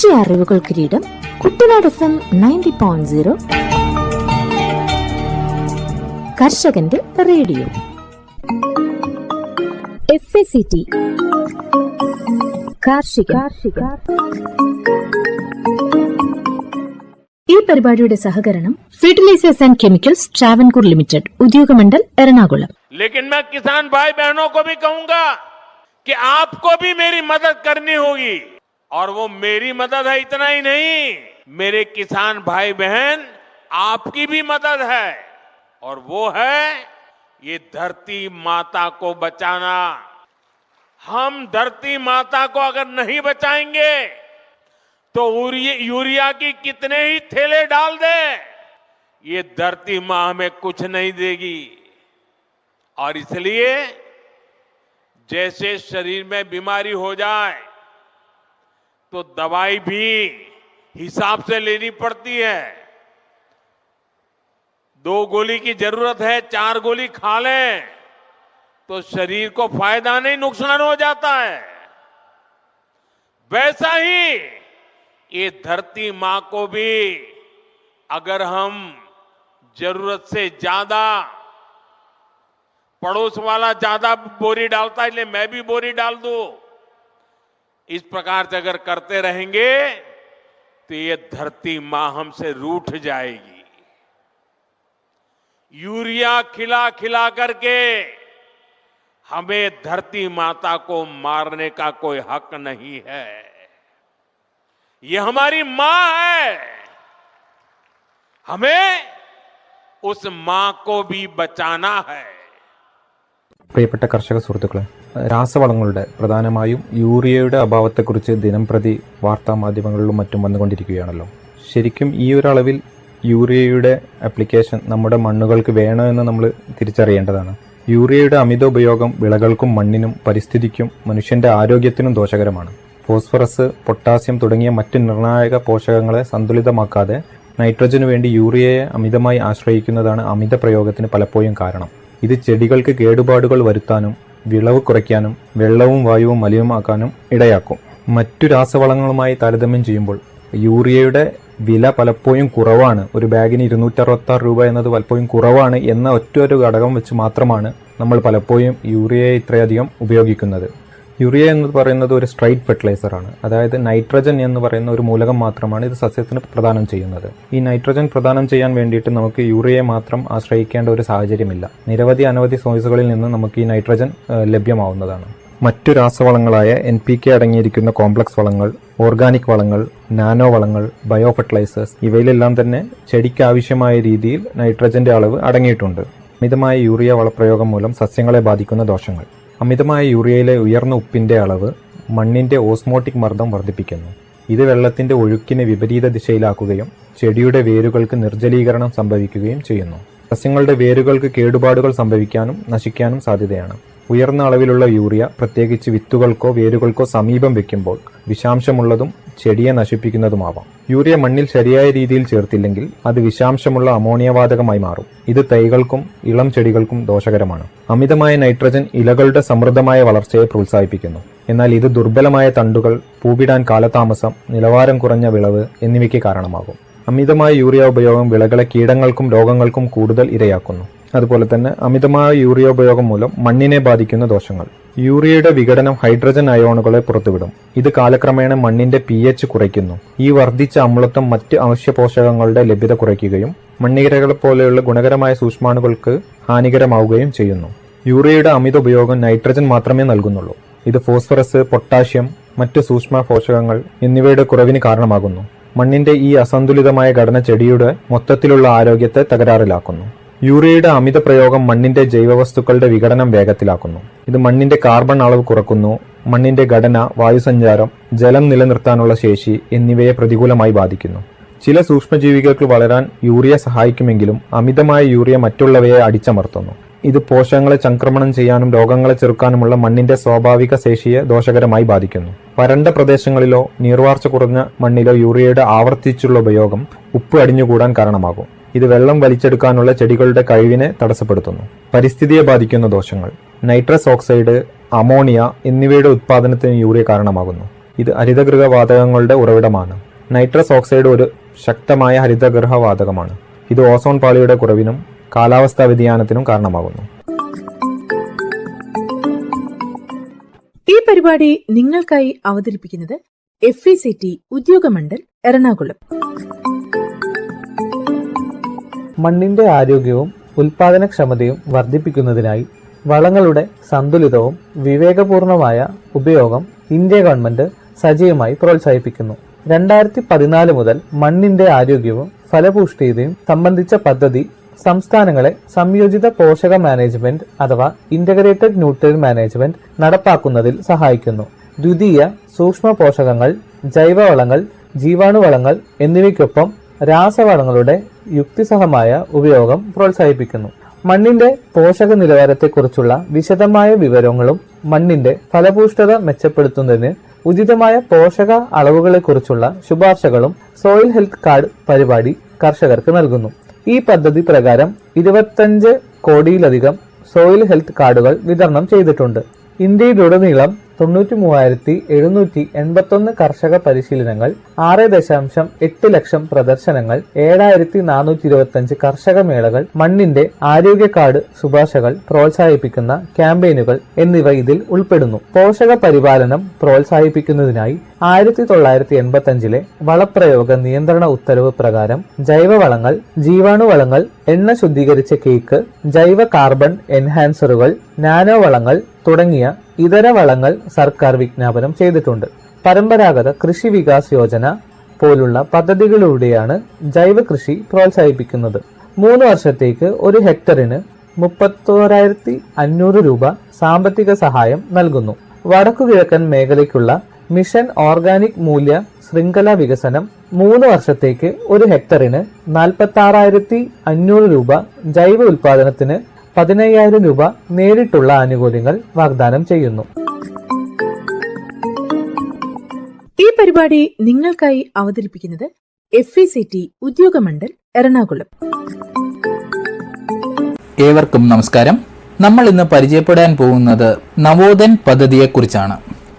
കൃഷി അറിവുകൾ കിരീടം കുട്ടനാട് FM 90.0 കർഷകന്റെ റേഡിയോ. FACT കാർഷിക. ഈ പരിപാടിയുടെ സഹകരണം fertilisers and chemicals Travancore limited, Udyogamandal, Ernakulam. लेकिन मैं किसान भाई बहनों को भी कहूंगा कि आपको भी मेरी मदद करनी होगी, और वो मेरी मदद है इतना ही नहीं, मेरे किसान भाई बहन आपकी भी मदद है, और वो है ये धरती माता को बचाना. हम धरती माता को अगर नहीं बचाएंगे तो यूरिया की कितने ही थैले डाल दे, ये धरती मां हमें कुछ नहीं देगी. और इसलिए जैसे शरीर में बीमारी हो जाए तो दवाई भी हिसाब से लेनी पड़ती है. 2 गोली की जरूरत है, 4 गोली खा लें तो शरीर को फायदा नहीं, नुकसान हो जाता है. वैसा ही ये धरती मां को भी अगर हम जरूरत से ज्यादा, पड़ोस वाला ज्यादा बोरी डालता है इसलिए मैं भी बोरी डाल दूं, इस प्रकार से अगर करते रहेंगे तो ये धरती मां हमसे रूठ जाएगी. यूरिया खिला खिला करके हमें धरती माता को मारने का कोई हक नहीं है. ये हमारी मां है, हमें उस मां को भी बचाना है. പ്രിയപ്പെട്ട കർഷക സുഹൃത്തുക്കളെ, രാസവളങ്ങളുടെ പ്രധാനമായും യൂറിയയുടെ അഭാവത്തെക്കുറിച്ച് ദിനംപ്രതി വാർത്താ മാധ്യമങ്ങളിലും മറ്റും വന്നുകൊണ്ടിരിക്കുകയാണല്ലോ. ശരിക്കും ഈ ഒരു അളവിൽ യൂറിയയുടെ ആപ്ലിക്കേഷൻ നമ്മുടെ മണ്ണുകൾക്ക് വേണോ എന്ന് നമ്മൾ തിരിച്ചറിയേണ്ടതാണ്. യൂറിയയുടെ അമിത ഉപയോഗം വിളകൾക്കും മണ്ണിനും പരിസ്ഥിതിക്കും മനുഷ്യന്റെ ആരോഗ്യത്തിനും ദോഷകരമാണ്. ഫോസ്ഫറസ്, പൊട്ടാസ്യം തുടങ്ങിയ മറ്റ് നിർണായക പോഷകങ്ങളെ സന്തുലിതമാക്കാതെ നൈട്രജനു വേണ്ടി യൂറിയയെ അമിതമായി ആശ്രയിക്കുന്നതാണ് അമിത പ്രയോഗത്തിന് പലപ്പോഴും കാരണം. ഇത് ചെടികൾക്ക് കേടുപാടുകൾ വരുത്താനും വിളവ് കുറയ്ക്കാനും വെള്ളവും വായുവും മലിനമാക്കാനും ഇടയാക്കും. മറ്റു രാസവളങ്ങളുമായി താരതമ്യം ചെയ്യുമ്പോൾ യൂറിയയുടെ വില പലപ്പോഴും കുറവാണ്. ഒരു ബാഗിന് 266 രൂപ എന്നത് പലപ്പോഴും കുറവാണ് എന്ന ഒറ്റൊരു ഘടകം വെച്ച് മാത്രമാണ് നമ്മൾ പലപ്പോഴും യൂറിയയെ ഇത്രയധികം ഉപയോഗിക്കുന്നത്. യൂറിയ എന്ന് പറയുന്നത് ഒരു സ്ട്രൈറ്റ് ഫെർട്ടിലൈസറാണ്. അതായത് നൈട്രജൻ എന്ന് പറയുന്ന ഒരു മൂലകം മാത്രമാണ് ഇത് സസ്യത്തിന് പ്രദാനം ചെയ്യുന്നത്. ഈ നൈട്രജൻ പ്രദാനം ചെയ്യാൻ വേണ്ടിയിട്ട് നമുക്ക് യൂറിയയെ മാത്രം ആശ്രയിക്കേണ്ട ഒരു സാഹചര്യമില്ല. അനവധി സോഴ്സുകളിൽ നിന്ന് നമുക്ക് ഈ നൈട്രജൻ ലഭ്യമാവുന്നതാണ്. മറ്റു രാസവളങ്ങളായ NPK അടങ്ങിയിരിക്കുന്ന കോംപ്ലക്സ് വളങ്ങൾ, ഓർഗാനിക് വളങ്ങൾ, നാനോ വളങ്ങൾ, ബയോ ഫെർട്ടിലൈസേഴ്സ് ഇവയിലെല്ലാം തന്നെ ചെടിക്ക് ആവശ്യമായ രീതിയിൽ നൈട്രജന്റെ അളവ് അടങ്ങിയിട്ടുണ്ട്. അമിതമായ യൂറിയ വളപ്രയോഗം മൂലം സസ്യങ്ങളെ ബാധിക്കുന്ന ദോഷങ്ങൾ. അമിതമായ യൂറിയയിലെ ഉയർന്ന ഉപ്പിന്റെ അളവ് മണ്ണിന്റെ ഓസ്മോട്ടിക് മർദ്ദം വർദ്ധിപ്പിക്കുന്നു. ഇത് വെള്ളത്തിന്റെ ഒഴുക്കിനെ വിപരീത ദിശയിലാക്കുകയും ചെടിയുടെ വേരുകൾക്ക് നിർജ്ജലീകരണം സംഭവിക്കുകയും ചെയ്യുന്നു. സസ്യങ്ങളുടെ വേരുകൾക്ക് കേടുപാടുകൾ സംഭവിക്കാനും നശിക്കാനും സാധ്യതയാണ്. ഉയർന്ന അളവിലുള്ള യൂറിയ പ്രത്യേകിച്ച് വിത്തുകൾക്കോ വേരുകൾക്കോ സമീപം വെക്കുമ്പോൾ വിഷാംശമുള്ളതും ചെടിയെ നശിപ്പിക്കുന്നതുമാവാം. യൂറിയ മണ്ണിൽ ശരിയായ രീതിയിൽ ചേർത്തില്ലെങ്കിൽ അത് വിഷാംശമുള്ള അമോണിയ വാതകമായി മാറും. ഇത് തൈകൾക്കും ഇളം ചെടികൾക്കും ദോഷകരമാണ്. അമിതമായ നൈട്രജൻ ഇലകളുടെ സമൃദ്ധമായ വളർച്ചയെ പ്രോത്സാഹിപ്പിക്കുന്നു. എന്നാൽ ഇത് ദുർബലമായ തണ്ടുകൾ, പൂവിടാൻ കാലതാമസം, നിലവാരം കുറഞ്ഞ വിളവ് എന്നിവയ്ക്ക് കാരണമാകും. അമിതമായ യൂറിയ ഉപയോഗം വിളകളെ കീടങ്ങൾക്കും രോഗങ്ങൾക്കും കൂടുതൽ ഇരയാക്കുന്നു. അതുപോലെ തന്നെ അമിതമായ യൂറിയ ഉപയോഗം മൂലം മണ്ണിനെ ബാധിക്കുന്ന ദോഷങ്ങൾ. യൂറിയയുടെ വിഘടനം ഹൈഡ്രജൻ അയോണുകളെ പുറത്തുവിടും. ഇത് കാലക്രമേണ മണ്ണിന്റെ pH കുറയ്ക്കുന്നു. ഈ വർദ്ധിച്ച അമ്ലത്വം മറ്റ് അവശ്യ പോഷകങ്ങളുടെ ലഭ്യത കുറയ്ക്കുകയും മണ്ണിരകളെ പോലെയുള്ള ഗുണകരമായ സൂക്ഷ്മാണുക്കൾക്ക് ഹാനികരമാവുകയും ചെയ്യുന്നു. യൂറിയയുടെ അമിത ഉപയോഗം നൈട്രജൻ മാത്രമേ നൽകുന്നുള്ളൂ. ഇത് ഫോസ്ഫറസ്, പൊട്ടാഷ്യം, മറ്റ് സൂക്ഷ്മ പോഷകങ്ങൾ എന്നിവയുടെ കുറവിന് കാരണമാകുന്നു. മണ്ണിന്റെ ഈ അസന്തുലിതമായ ഘടന ചെടിയുടെ മൊത്തത്തിലുള്ള ആരോഗ്യത്തെ തകരാറിലാക്കുന്നു. യൂറിയയുടെ അമിത പ്രയോഗം മണ്ണിന്റെ ജൈവവസ്തുക്കളുടെ വിഘടനം വേഗത്തിലാക്കുന്നു. ഇത് മണ്ണിന്റെ കാർബൺ അളവ് കുറക്കുന്നു. മണ്ണിന്റെ ഘടന, വായുസഞ്ചാരം, ജലം നിലനിർത്താനുള്ള ശേഷി എന്നിവയെ പ്രതികൂലമായി ബാധിക്കുന്നു. ചില സൂക്ഷ്മജീവികൾക്ക് വളരാൻ യൂറിയ സഹായിക്കുമെങ്കിലും അമിതമായ യൂറിയ മറ്റുള്ളവയെ അടിച്ചമർത്തുന്നു. ഇത് പോഷകങ്ങളെ ചംക്രമണം ചെയ്യാനും രോഗങ്ങളെ ചെറുക്കാനുമുള്ള മണ്ണിന്റെ സ്വാഭാവിക ശേഷിയെ ദോഷകരമായി ബാധിക്കുന്നു. വരണ്ട പ്രദേശങ്ങളിലോ നീർവാർച്ച കുറഞ്ഞ മണ്ണിലോ യൂറിയയുടെ ആവർത്തിച്ചുള്ള ഉപയോഗം ഉപ്പ് അടിഞ്ഞുകൂടാൻ കാരണമാകും. ഇത് വെള്ളം വലിച്ചെടുക്കാനുള്ള ചെടികളുടെ കഴിവിനെ തടസ്സപ്പെടുത്തുന്നു. പരിസ്ഥിതിയെ ബാധിക്കുന്ന ദോഷങ്ങൾ. നൈട്രസ് ഓക്സൈഡ്, അമോണിയ എന്നിവയുടെ ഉത്പാദനത്തിന് യൂറിയ കാരണമാകുന്നു. ഇത് ഹരിതഗൃഹ വാതകങ്ങളുടെ ഉറവിടമാണ്. നൈട്രസ് ഓക്സൈഡ് ഒരു ശക്തമായ ഹരിതഗൃഹ വാതകമാണ്. ഇത് ഓസോൺ പാളിയുടെ കുറവിനും കാലാവസ്ഥാ വ്യതിയാനത്തിനും കാരണമാകുന്നു. ഈ പരിപാടി നിങ്ങൾക്കായി അവതരിപ്പിക്കുന്നത് FECT ഉദ്യോഗമണ്ഡൽ എറണാകുളം. മണ്ണിന്റെ ആരോഗ്യവും ഉൽപാദനക്ഷമതയും വർദ്ധിപ്പിക്കുന്നതിനായി വളങ്ങളുടെ സന്തുലിതവും വിവേകപൂർണമായ ഉപയോഗം ഇന്ത്യ ഗവൺമെന്റ് സജീവമായി പ്രോത്സാഹിപ്പിക്കുന്നു. 2014 മുതൽ മണ്ണിന്റെ ആരോഗ്യവും ഫലപുഷ്ടിയും സംബന്ധിച്ച പദ്ധതി സംസ്ഥാനങ്ങളെ സംയോജിത പോഷക മാനേജ്മെന്റ് അഥവാ ഇന്റഗ്രേറ്റഡ് ന്യൂട്രിയൻ മാനേജ്മെന്റ് നടപ്പാക്കുന്നതിൽ സഹായിക്കുന്നു. ദ്വിതീയ സൂക്ഷ്മ പോഷകങ്ങൾ, ജൈവവളങ്ങൾ, ജീവാണുവളങ്ങൾ എന്നിവയ്ക്കൊപ്പം രാസവളങ്ങളുടെ യുക്തിസഹമായ ഉപയോഗം പ്രോത്സാഹിപ്പിക്കുന്നു. മണ്ണിന്റെ പോഷക നിലവാരത്തെക്കുറിച്ചുള്ള വിശദമായ വിവരങ്ങളും മണ്ണിന്റെ ഫലപുഷ്ടത മെച്ചപ്പെടുത്തുന്നതിന് ഉചിതമായ പോഷക അളവുകളെക്കുറിച്ചുള്ള ശുപാർശകളും സോയിൽ ഹെൽത്ത് കാർഡ് പരിപാടി കർഷകർക്ക് നൽകുന്നു. ഈ പദ്ധതി പ്രകാരം 25 കോടിയിലധികം സോയിൽ ഹെൽത്ത് കാർഡുകൾ വിതരണം ചെയ്തിട്ടുണ്ട്. ഇന്ത്യയിലുടനീളം 93,781 കർഷക പരിശീലനങ്ങൾ, 6.8 ലക്ഷം പ്രദർശനങ്ങൾ, 7,425 കർഷക മേളകൾ, മണ്ണിന്റെ ആരോഗ്യ കാർഡ് ശുപാർശകൾ പ്രോത്സാഹിപ്പിക്കുന്ന ക്യാമ്പയിനുകൾ എന്നിവ ഇതിൽ ഉൾപ്പെടുന്നു. പോഷക പരിപാലനം പ്രോത്സാഹിപ്പിക്കുന്നതിനായി 1985 വളപ്രയോഗ നിയന്ത്രണ ഉത്തരവ് പ്രകാരം ജൈവവളങ്ങൾ, ജീവാണുവളങ്ങൾ, എണ്ണ ശുദ്ധീകരിച്ച കേക്ക്, ജൈവ കാർബൺ എൻഹാൻസറുകൾ, നാനോ വളങ്ങൾ തുടങ്ങിയ ഇതര വളങ്ങൾ സർക്കാർ വിജ്ഞാപനം ചെയ്തിട്ടുണ്ട്. പരമ്പരാഗത കൃഷി വികാസ് യോജന പോലുള്ള പദ്ധതികളിലൂടെയാണ് ജൈവ കൃഷി പ്രോത്സാഹിപ്പിക്കുന്നത്. 3 വർഷത്തേക്ക് ഒരു ഹെക്ടറിന് 31,500 രൂപ സാമ്പത്തിക സഹായം നൽകുന്നു. വടക്കുകിഴക്കൻ മേഖലയ്ക്കുള്ള മിഷൻ ഓർഗാനിക് മൂല്യ ശൃംഖല വികസനം 3 വർഷത്തേക്ക് ഒരു ഹെക്ടറിന് 46,500 രൂപ, ജൈവ ഉൽപാദനത്തിന് 15,000 രൂപ നേരിട്ടുള്ള ആനുകൂല്യങ്ങൾ വാഗ്ദാനം ചെയ്യുന്നു. ഈ പരിപാടി നിങ്ങൾക്കായി അവതരിപ്പിക്കുന്നത് FECT ഉദ്യോഗമണ്ഡൽ എറണാകുളം. ഏവർക്കും നമസ്കാരം. നമ്മൾ ഇന്ന് പരിചയപ്പെടാൻ പോകുന്നത് നവോദൻ പദ്ധതിയെക്കുറിച്ചാണ്.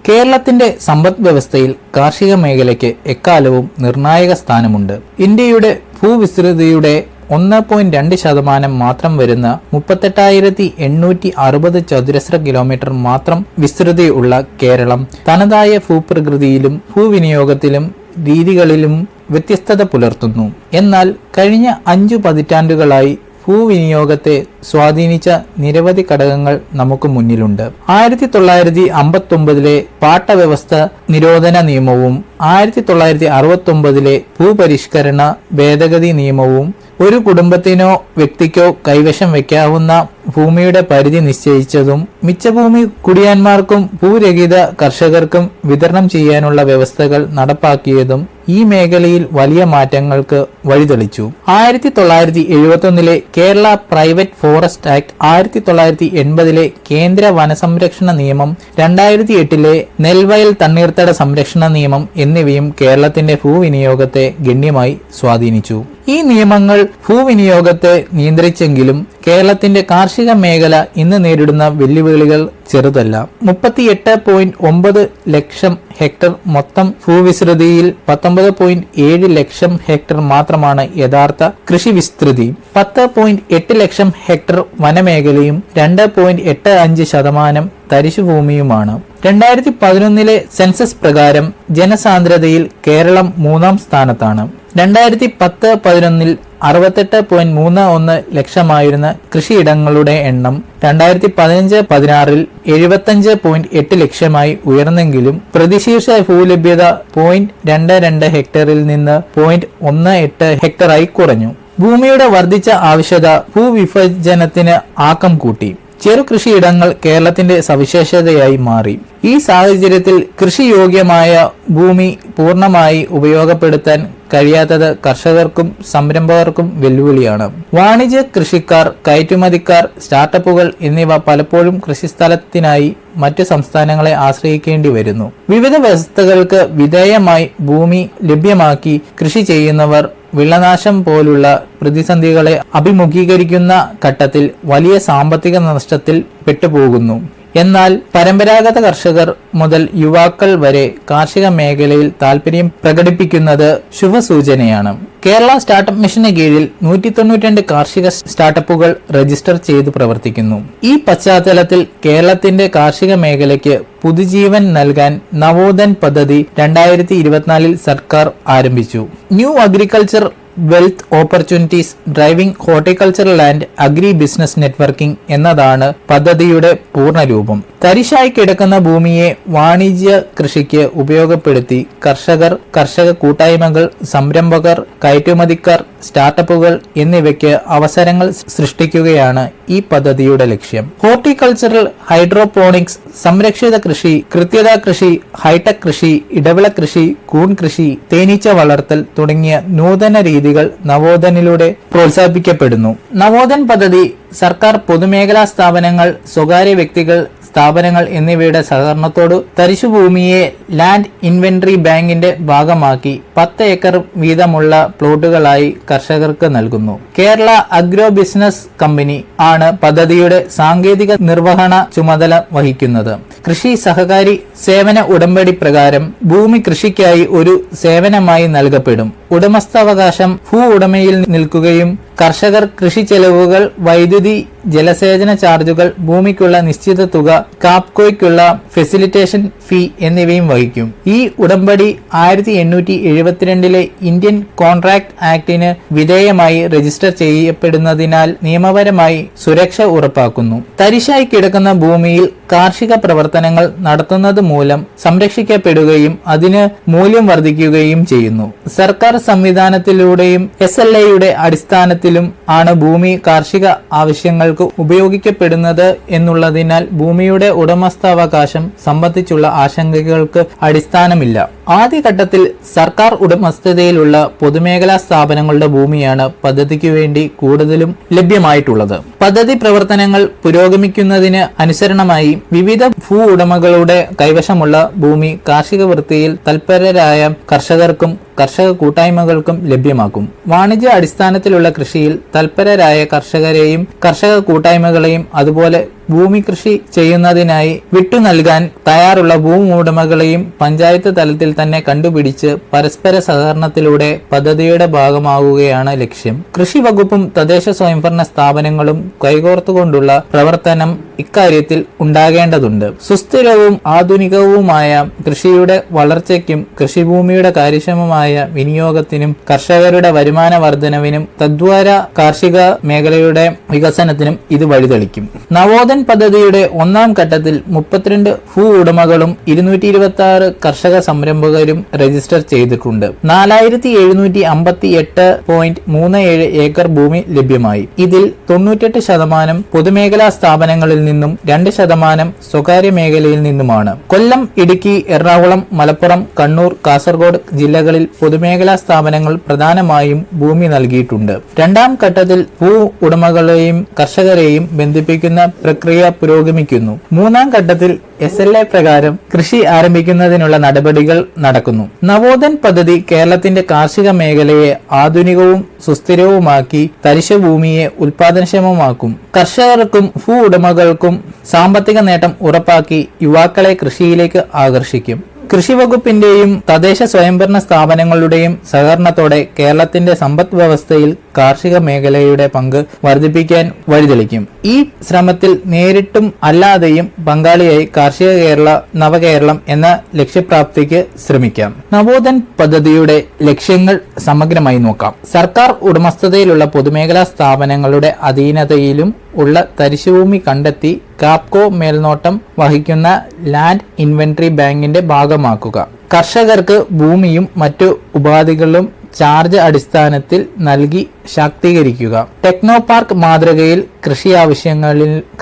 കേരളത്തിന്റെ സമ്പദ് വ്യവസ്ഥയിൽ കാർഷിക മേഖലയ്ക്ക് എക്കാലവും നിർണായക സ്ഥാനമുണ്ട്. ഇന്ത്യയുടെ ഭൂവിസ്തൃതിയുടെ 1.2% മാത്രം വരുന്ന 38,860 ചതുരശ്ര കിലോമീറ്റർ മാത്രം വിസ്തൃതിയുള്ള കേരളം തനതായ ഭൂപ്രകൃതിയിലും ഭൂവിനിയോഗത്തിലും രീതികളിലും വ്യത്യസ്തത പുലർത്തുന്നു. എന്നാൽ കഴിഞ്ഞ 5 പതിറ്റാണ്ടുകളായി ഭൂവിനിയോഗത്തെ സ്വാധീനിച്ച നിരവധി ഘടകങ്ങൾ നമുക്ക് മുന്നിലുണ്ട്. 1959 പാട്ടവ്യവസ്ഥ നിരോധന നിയമവും 1969 ഭൂപരിഷ്കരണ ഭേദഗതി നിയമവും ഒരു കുടുംബത്തിനോ വ്യക്തിക്കോ കൈവശം വയ്ക്കാവുന്ന ഭൂമിയുടെ പരിധി നിശ്ചയിച്ചതും മിച്ചഭൂമി കുടിയാന്മാർക്കും ഭൂരഹിത കർഷകർക്കും വിതരണം ചെയ്യാനുള്ള വ്യവസ്ഥകൾ നടപ്പാക്കിയതും ഈ മേഖലയിൽ വലിയ മാറ്റങ്ങൾക്ക് വഴിതെളിച്ചു. 1971 കേരള പ്രൈവറ്റ് ഫോറസ്റ്റ് ആക്ട്, 1980 കേന്ദ്ര വനസംരക്ഷണ നിയമം, 2008 നെൽവയൽ തണ്ണീർത്തട സംരക്ഷണ നിയമം എന്നിവയും കേരളത്തിന്റെ ഭൂവിനിയോഗത്തെ ഗണ്യമായി സ്വാധീനിച്ചു. ഈ നിയമങ്ങൾ ഭൂവിനിയോഗത്തെ നിയന്ത്രിച്ചെങ്കിലും കേരളത്തിന്റെ കാർഷിക മേഖല ഇന്ന് നേരിടുന്ന വെല്ലുവിളികൾ ചെറുതല്ല. 38.9 ലക്ഷം ഹെക്ടർ മൊത്തം ഭൂവിസ്തൃതിയിൽ 19.7 ലക്ഷം ഹെക്ടർ മാത്രമാണ് യഥാർത്ഥ കൃഷി വിസ്തൃതി. 10.8 ലക്ഷം ഹെക്ടർ വനമേഖലയും 2.85% തരിശുഭൂമിയുമാണ്. 2011 സെൻസസ് പ്രകാരം ജനസാന്ദ്രതയിൽ കേരളം 3ാം സ്ഥാനത്താണ്. 2010-11 68.31 ലക്ഷമായിരുന്ന കൃഷിയിടങ്ങളുടെ എണ്ണം 2015-16 75.8 ലക്ഷമായി ഉയർന്നെങ്കിലും പ്രതിശീർഷ ഭൂലഭ്യത 0.22 ഹെക്ടറിൽ നിന്ന് 0.18 ഹെക്ടറായി കുറഞ്ഞു. ഭൂമിയുടെ വർദ്ധിച്ച ആവശ്യകത ഭൂവിഭജനത്തിന് ആക്കം കൂട്ടി. ചെറു കൃഷിയിടങ്ങൾ കേരളത്തിന്റെ സവിശേഷതയായി മാറി. ഈ സാഹചര്യത്തിൽ കൃഷിയോഗ്യമായ ഭൂമി പൂർണ്ണമായി ഉപയോഗപ്പെടുത്താൻ കഴിയാത്തത് കർഷകർക്കും സംരംഭകർക്കും വെല്ലുവിളിയാണ്. വാണിജ്യ കൃഷിക്കാർ, കയറ്റുമതിക്കാർ, സ്റ്റാർട്ടപ്പുകൾ എന്നിവ പലപ്പോഴും കൃഷിസ്ഥലത്തിനായി മറ്റു സംസ്ഥാനങ്ങളെ ആശ്രയിക്കേണ്ടി വരുന്നു. വിവിധ വ്യവസ്ഥകൾക്ക് വിധേയമായി ഭൂമി ലഭ്യമാക്കി കൃഷി ചെയ്യുന്നവർ വിളനാശം പോലുള്ള പ്രതിസന്ധികളെ അഭിമുഖീകരിക്കുന്ന ഘട്ടത്തിൽ വലിയ സാമ്പത്തിക നഷ്ടത്തിൽ പെട്ടുപോകുന്നു. എന്നാൽ പരമ്പരാഗത കർഷകർ മുതൽ യുവാക്കൾ വരെ കാർഷിക മേഖലയിൽ താൽപര്യം പ്രകടിപ്പിക്കുന്നത് ശുഭസൂചനയാണ്. കേരള സ്റ്റാർട്ടപ്പ് മിഷന് കീഴിൽ 192 കാർഷിക സ്റ്റാർട്ടപ്പുകൾ രജിസ്റ്റർ ചെയ്ത് പ്രവർത്തിക്കുന്നു. ഈ പശ്ചാത്തലത്തിൽ കേരളത്തിന്റെ കാർഷിക മേഖലയ്ക്ക് പുതുജീവൻ നൽകാൻ നവോധൻ പദ്ധതി 2024 സർക്കാർ ആരംഭിച്ചു. New agriculture wealth opportunities driving horticultural and agri business networking എന്നതാണ് പദ്ധതിയുടെ പൂർണ്ണരൂപം. തരിശായി കിടക്കുന്ന ഭൂമിയെ വാണിജ്യ കൃഷിക്ക് ഉപയോഗപ്പെടുത്തി കർഷക കൂട്ടായ്മകൾ, സംരംഭകർ, കയറ്റുമതിക്കാർ, സ്റ്റാർട്ടപ്പുകൾ എന്നിവയ്ക്ക് അവസരങ്ങൾ സൃഷ്ടിക്കുകയാണ് ഈ പദ്ധതിയുടെ ലക്ഷ്യം. ഹോർട്ടിക്കൾച്ചറൽ, ഹൈഡ്രോപോണിക്സ്, സംരക്ഷിത കൃഷി, കൃത്യതാ കൃഷി, ഹൈടെക് കൃഷി, ഇടവിള കൃഷി, കൂൺ കൃഷി, തേനീച്ച വളർത്തൽ തുടങ്ങിയ നൂതന രീതികൾ നവോധനിലൂടെ പ്രോത്സാഹിപ്പിക്കപ്പെടുന്നു. നവോധൻ പദ്ധതി സർക്കാർ, പൊതുമേഖലാ സ്ഥാപനങ്ങൾ, സ്വകാര്യ വ്യക്തികൾ, സ്ഥാപനങ്ങൾ എന്നിവയുടെ സഹകരണത്തോട് തരിശുഭൂമിയെ ലാൻഡ് ഇൻവെന്ററി ബാങ്കിന്റെ ഭാഗമാക്കി 10 ഏക്കർ വീതമുള്ള പ്ലോട്ടുകളായി കർഷകർക്ക് നൽകുന്നു. കേരള അഗ്രോ ബിസിനസ് കമ്പനി ആണ് പദ്ധതിയുടെ സാങ്കേതിക നിർവഹണ ചുമതല വഹിക്കുന്നത്. കൃഷി സഹകാരി സേവന ഉടമ്പടി പ്രകാരം ഭൂമി കൃഷിക്കായി ഒരു സേവനമായി നൽകപ്പെടും. ഉടമസ്ഥാവകാശം ഭൂ ഉടമയിൽ നിൽക്കുകയും കർഷകർ കൃഷി ചെലവുകൾ, വൈദ്യുതി, ജലസേചന ചാർജുകൾ, ഭൂമിക്കുള്ള നിശ്ചിത തുക, കാപ്കോയ്ക്കുള്ള ഫെസിലിറ്റേഷൻ ഫീ എന്നിവയും വഹിക്കും. ഈ ഉടമ്പടി 1872 ഇന്ത്യൻ കോൺട്രാക്ട് ആക്ടിന് വിധേയമായി രജിസ്റ്റർ ചെയ്യപ്പെടുന്നതിനാൽ നിയമപരമായി സുരക്ഷ ഉറപ്പാക്കുന്നു. തരിശായി കിടക്കുന്ന ഭൂമിയിൽ കാർഷിക പ്രവർത്തനങ്ങൾ നടത്തുന്നത് മൂലം സംരക്ഷിക്കപ്പെടുകയും അതിന് മൂല്യം വർദ്ധിക്കുകയും ചെയ്യുന്നു. സർക്കാർ സംവിധാനത്തിലൂടെയും SLAയുടെ അടിസ്ഥാനത്തിലും ആണ് ഭൂമി കാർഷിക ആവശ്യങ്ങൾക്ക് ഉപയോഗിക്കപ്പെടുന്നത് എന്നുള്ളതിനാൽ ഭൂമിയുടെ ഉടമസ്ഥാവകാശം സംബന്ധിച്ചുള്ള ആശങ്കകൾക്ക് അടിസ്ഥാനമില്ല. ആദ്യഘട്ടത്തിൽ സർക്കാർ ഉടമസ്ഥതയിലുള്ള പൊതുമേഖലാ സ്ഥാപനങ്ങളുടെ ഭൂമിയാണ് പദ്ധതിക്ക് വേണ്ടി കൂടുതലും ലഭ്യമായിട്ടുള്ളത്. പദ്ധതി പ്രവർത്തനങ്ങൾ പുരോഗമിക്കുന്നതിന് അനുസരണമായി വിവിധ ഭൂ ഉടമകളുടെ കൈവശമുള്ള ഭൂമി കാർഷിക വൃത്തിയിൽ തൽപരരായ കർഷകർക്കും കർഷക കൂട്ടായ്മകൾക്കും ലഭ്യമാക്കും. വാണിജ്യ അടിസ്ഥാനത്തിലുള്ള കൃഷിയിൽ തൽപരരായ കർഷകരെയും കർഷക കൂട്ടായ്മകളെയും അതുപോലെ ഭൂമി കൃഷി ചെയ്യുന്നതിനായി വിട്ടു നൽകാൻ തയ്യാറുള്ള ഭൂവുടമകളെയും പഞ്ചായത്ത് തലത്തിൽ തന്നെ കണ്ടുപിടിച്ച് പരസ്പര സഹകരണത്തിലൂടെ പദ്ധതിയുടെ ഭാഗമാവുകയാണ് ലക്ഷ്യം. കൃഷി വകുപ്പും തദ്ദേശ സ്വയംഭരണ സ്ഥാപനങ്ങളും കൈകോർത്തുകൊണ്ടുള്ള പ്രവർത്തനം ഇക്കാര്യത്തിൽ ഉണ്ടാകേണ്ടതുണ്ട്. സുസ്ഥിരവും ആധുനികവുമായ കൃഷിയുടെ വളർച്ചയ്ക്കും കൃഷിഭൂമിയുടെ കാര്യക്ഷമമായ വിനിയോഗത്തിനും കർഷകരുടെ വരുമാന വർധനവിനും തദ്വാര കാർഷിക മേഖലയുടെ വികസനത്തിനും ഇത് വഴിതെളിക്കും. നവോധൻ പദ്ധതിയുടെ ഒന്നാം ഘട്ടത്തിൽ 32 ഭൂ ഉടമകളും 226 കർഷക സംരംഭകരും രജിസ്റ്റർ ചെയ്തിട്ടുണ്ട്. 4758.37 ഏക്കർ ഭൂമി ലഭ്യമായി. ഇതിൽ 98% പൊതുമേഖലാ സ്ഥാപനങ്ങളിൽ നിന്നും 2% സ്വകാര്യ മേഖലയിൽ നിന്നുമാണ്. കൊല്ലം, ഇടുക്കി, എറണാകുളം, മലപ്പുറം, കണ്ണൂർ, കാസർഗോഡ് ജില്ലകളിൽ പൊതുമേഖലാ സ്ഥാപനങ്ങൾ പ്രധാനമായും ഭൂമി നൽകിയിട്ടുണ്ട്. രണ്ടാം ഘട്ടത്തിൽ ഭൂ ഉടമകളെയും കർഷകരെയും ബന്ധിപ്പിക്കുന്ന പ്രക്രിയ പുരോഗമിക്കുന്നു. മൂന്നാം ഘട്ടത്തിൽ SLA പ്രകാരം കൃഷി ആരംഭിക്കുന്നതിനുള്ള നടപടികൾ നടക്കുന്നു. നവോധൻ പദ്ധതി കേരളത്തിന്റെ കാർഷിക മേഖലയെ ആധുനികവും സുസ്ഥിരവുമാക്കി തരിശുഭൂമിയെ ഉൽപാദനക്ഷമമാക്കും. കർഷകർക്കും ഭൂ ഉടമകൾക്കും സാമ്പത്തിക നേട്ടം ഉറപ്പാക്കി യുവാക്കളെ കൃഷിയിലേക്ക് ആകർഷിക്കും. കൃഷി വകുപ്പിന്റെയും തദ്ദേശ സ്വയംഭരണ സ്ഥാപനങ്ങളുടെയും സഹകരണത്തോടെ കേരളത്തിന്റെ സമ്പദ് വ്യവസ്ഥയിൽ കാർഷിക മേഖലയുടെ പങ്ക് വർദ്ധിപ്പിക്കാൻ വഴിതെളിക്കും. ഈ ശ്രമത്തിൽ നേരിട്ടും അല്ലാതെയും പങ്കാളിയായി കാർഷിക കേരള, നവകേരളം എന്ന ലക്ഷ്യപ്രാപ്തിക്ക് ശ്രമിക്കാം. നവോധൻ പദ്ധതിയുടെ ലക്ഷ്യങ്ങൾ സമഗ്രമായി നോക്കാം. സർക്കാർ ഉടമസ്ഥതയിലുള്ള പൊതുമേഖലാ സ്ഥാപനങ്ങളുടെ അധീനതയിലും ഉള്ള തരിശുഭൂമി കണ്ടെത്തി കാപ്കോ മേൽനോട്ടം വഹിക്കുന്ന ലാൻഡ് ഇൻവെന്ററി ബാങ്കിന്റെ ഭാഗമാക്കുക. കർഷകർക്ക് ഭൂമിയും മറ്റു ഉപാധികളും ചാർജ് അടിസ്ഥാനത്തിൽ നൽകി ശാക്തീകരിക്കുക. ടെക്നോ പാർക്ക് മാതൃകയിൽ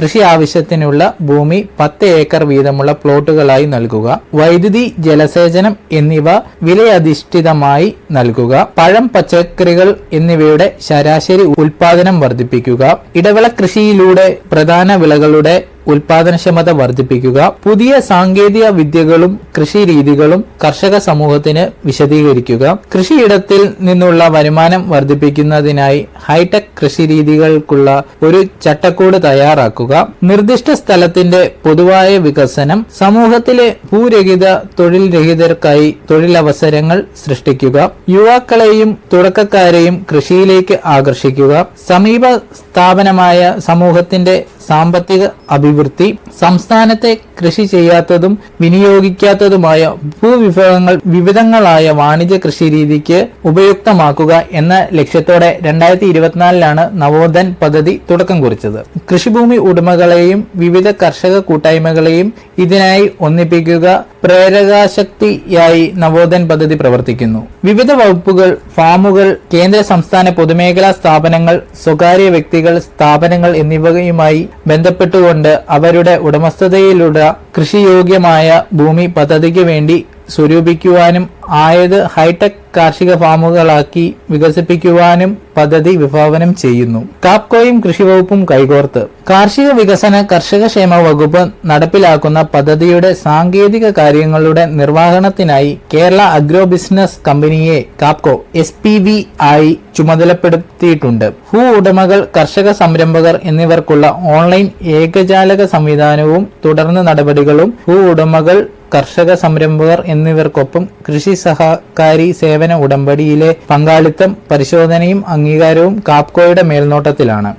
കൃഷി ആവശ്യത്തിനുള്ള ഭൂമി 10 ഏക്കർ വീതമുള്ള പ്ലോട്ടുകളായി നൽകുക. വൈദ്യുതി, ജലസേചനം എന്നിവ വിലയധിഷ്ഠിതമായി നൽകുക. പഴം, പച്ചക്കറികൾ എന്നിവയുടെ ശരാശരി ഉൽപാദനം വർദ്ധിപ്പിക്കുക. ഇടവിള കൃഷിയിലൂടെ പ്രധാന വിളകളുടെ ഉൽപാദനക്ഷമത വർദ്ധിപ്പിക്കുക, പുതിയ സാങ്കേതിക വിദ്യകളും കൃഷി രീതികളും കർഷക സമൂഹത്തിന് വിശദീകരിക്കുക, കൃഷിയിടത്തിൽ നിന്നുള്ള വരുമാനം വർദ്ധിപ്പിക്കുന്നതിനായി ഹൈടെക് കൃഷി രീതികൾക്കുള്ള ഒരു ചട്ടക്കൂട് തയ്യാറാക്കുക, നിർദ്ദിഷ്ട സ്ഥലത്തിന്റെ പൊതുവായ വികസനം, സമൂഹത്തിലെ ഭൂരഹിത തൊഴിൽ രഹിതർക്കായി തൊഴിലവസരങ്ങൾ സൃഷ്ടിക്കുക, യുവാക്കളെയും തുടക്കക്കാരെയും കൃഷിയിലേക്ക് ആകർഷിക്കുക, സമീപ സ്ഥാപനമായ സമൂഹത്തിന്റെ സാമ്പത്തിക അഭിവൃദ്ധി, സംസ്ഥാനത്തെ കൃഷി ചെയ്യാത്തതും വിനിയോഗിക്കാത്തതുമായ ഭൂവിഭവങ്ങൾ വിവിധങ്ങളായ വാണിജ്യ കൃഷി രീതിക്ക് ഉപയുക്തമാക്കുക എന്ന ലക്ഷ്യത്തോടെ 2024 നവോധൻ പദ്ധതി തുടക്കം കുറിച്ചത്. കൃഷിഭൂമി ഉടമകളെയും വിവിധ കർഷക കൂട്ടായ്മകളെയും ഇതിനായി ഒന്നിപ്പിക്കുക പ്രേരകാശക്തിയായി നവോധൻ പദ്ധതി പ്രവർത്തിക്കുന്നു. വിവിധ വകുപ്പുകൾ, ഫാമുകൾ, കേന്ദ്ര സംസ്ഥാന പൊതുമേഖലാ സ്ഥാപനങ്ങൾ, സ്വകാര്യ വ്യക്തികൾ, സ്ഥാപനങ്ങൾ എന്നിവയുമായി ബന്ധപ്പെട്ടുകൊണ്ട് അവരുടെ ഉടമസ്ഥതയിലുള്ള കൃഷിയോഗ്യമായ ഭൂമി പദ്ധതിക്ക് വേണ്ടി സ്വരൂപിക്കുവാനും ആയത് ഹൈടെക് കാർഷിക ഫാമുകളാക്കി വികസിപ്പിക്കുവാനും പദ്ധതി വിഭാവനം ചെയ്യുന്നു. കാപ്കോയും കൃഷിവകുപ്പും കൈകോർത്ത് കാർഷിക വികസന കർഷകക്ഷേമ വകുപ്പ് നടപ്പിലാക്കുന്ന പദ്ധതിയുടെ സാങ്കേതിക കാര്യങ്ങളുടെ നിർവഹണത്തിനായി കേരള അഗ്രോ ബിസിനസ് കമ്പനിയെ കാപ്കോ SPV ആയി ചുമതലപ്പെടുത്തിയിട്ടുണ്ട്. ഭൂ ഉടമകൾ, കർഷക സംരംഭകർ എന്നിവർക്കുള്ള ഓൺലൈൻ ഏകജാലക സംവിധാനവും തുടർന്ന് നടപടികളും ഭൂ ഉടമകൾ, കർഷക സംരംഭകർ എന്നിവർക്കൊപ്പം കൃഷി സഹകാരി സേവന ഉടമ്പടിയിലെ പങ്കാളിത്തം, പരിശോധനയും അംഗീകാരവും കാപ്കോയുടെ മേൽനോട്ടത്തിലാണ്.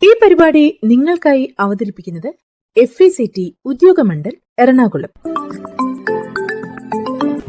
ഈ പരിപാടി നിങ്ങൾക്കായി അവതരിപ്പിക്കുന്നത് FECT ഉദ്യോഗമണ്ഡൽ എറണാകുളം.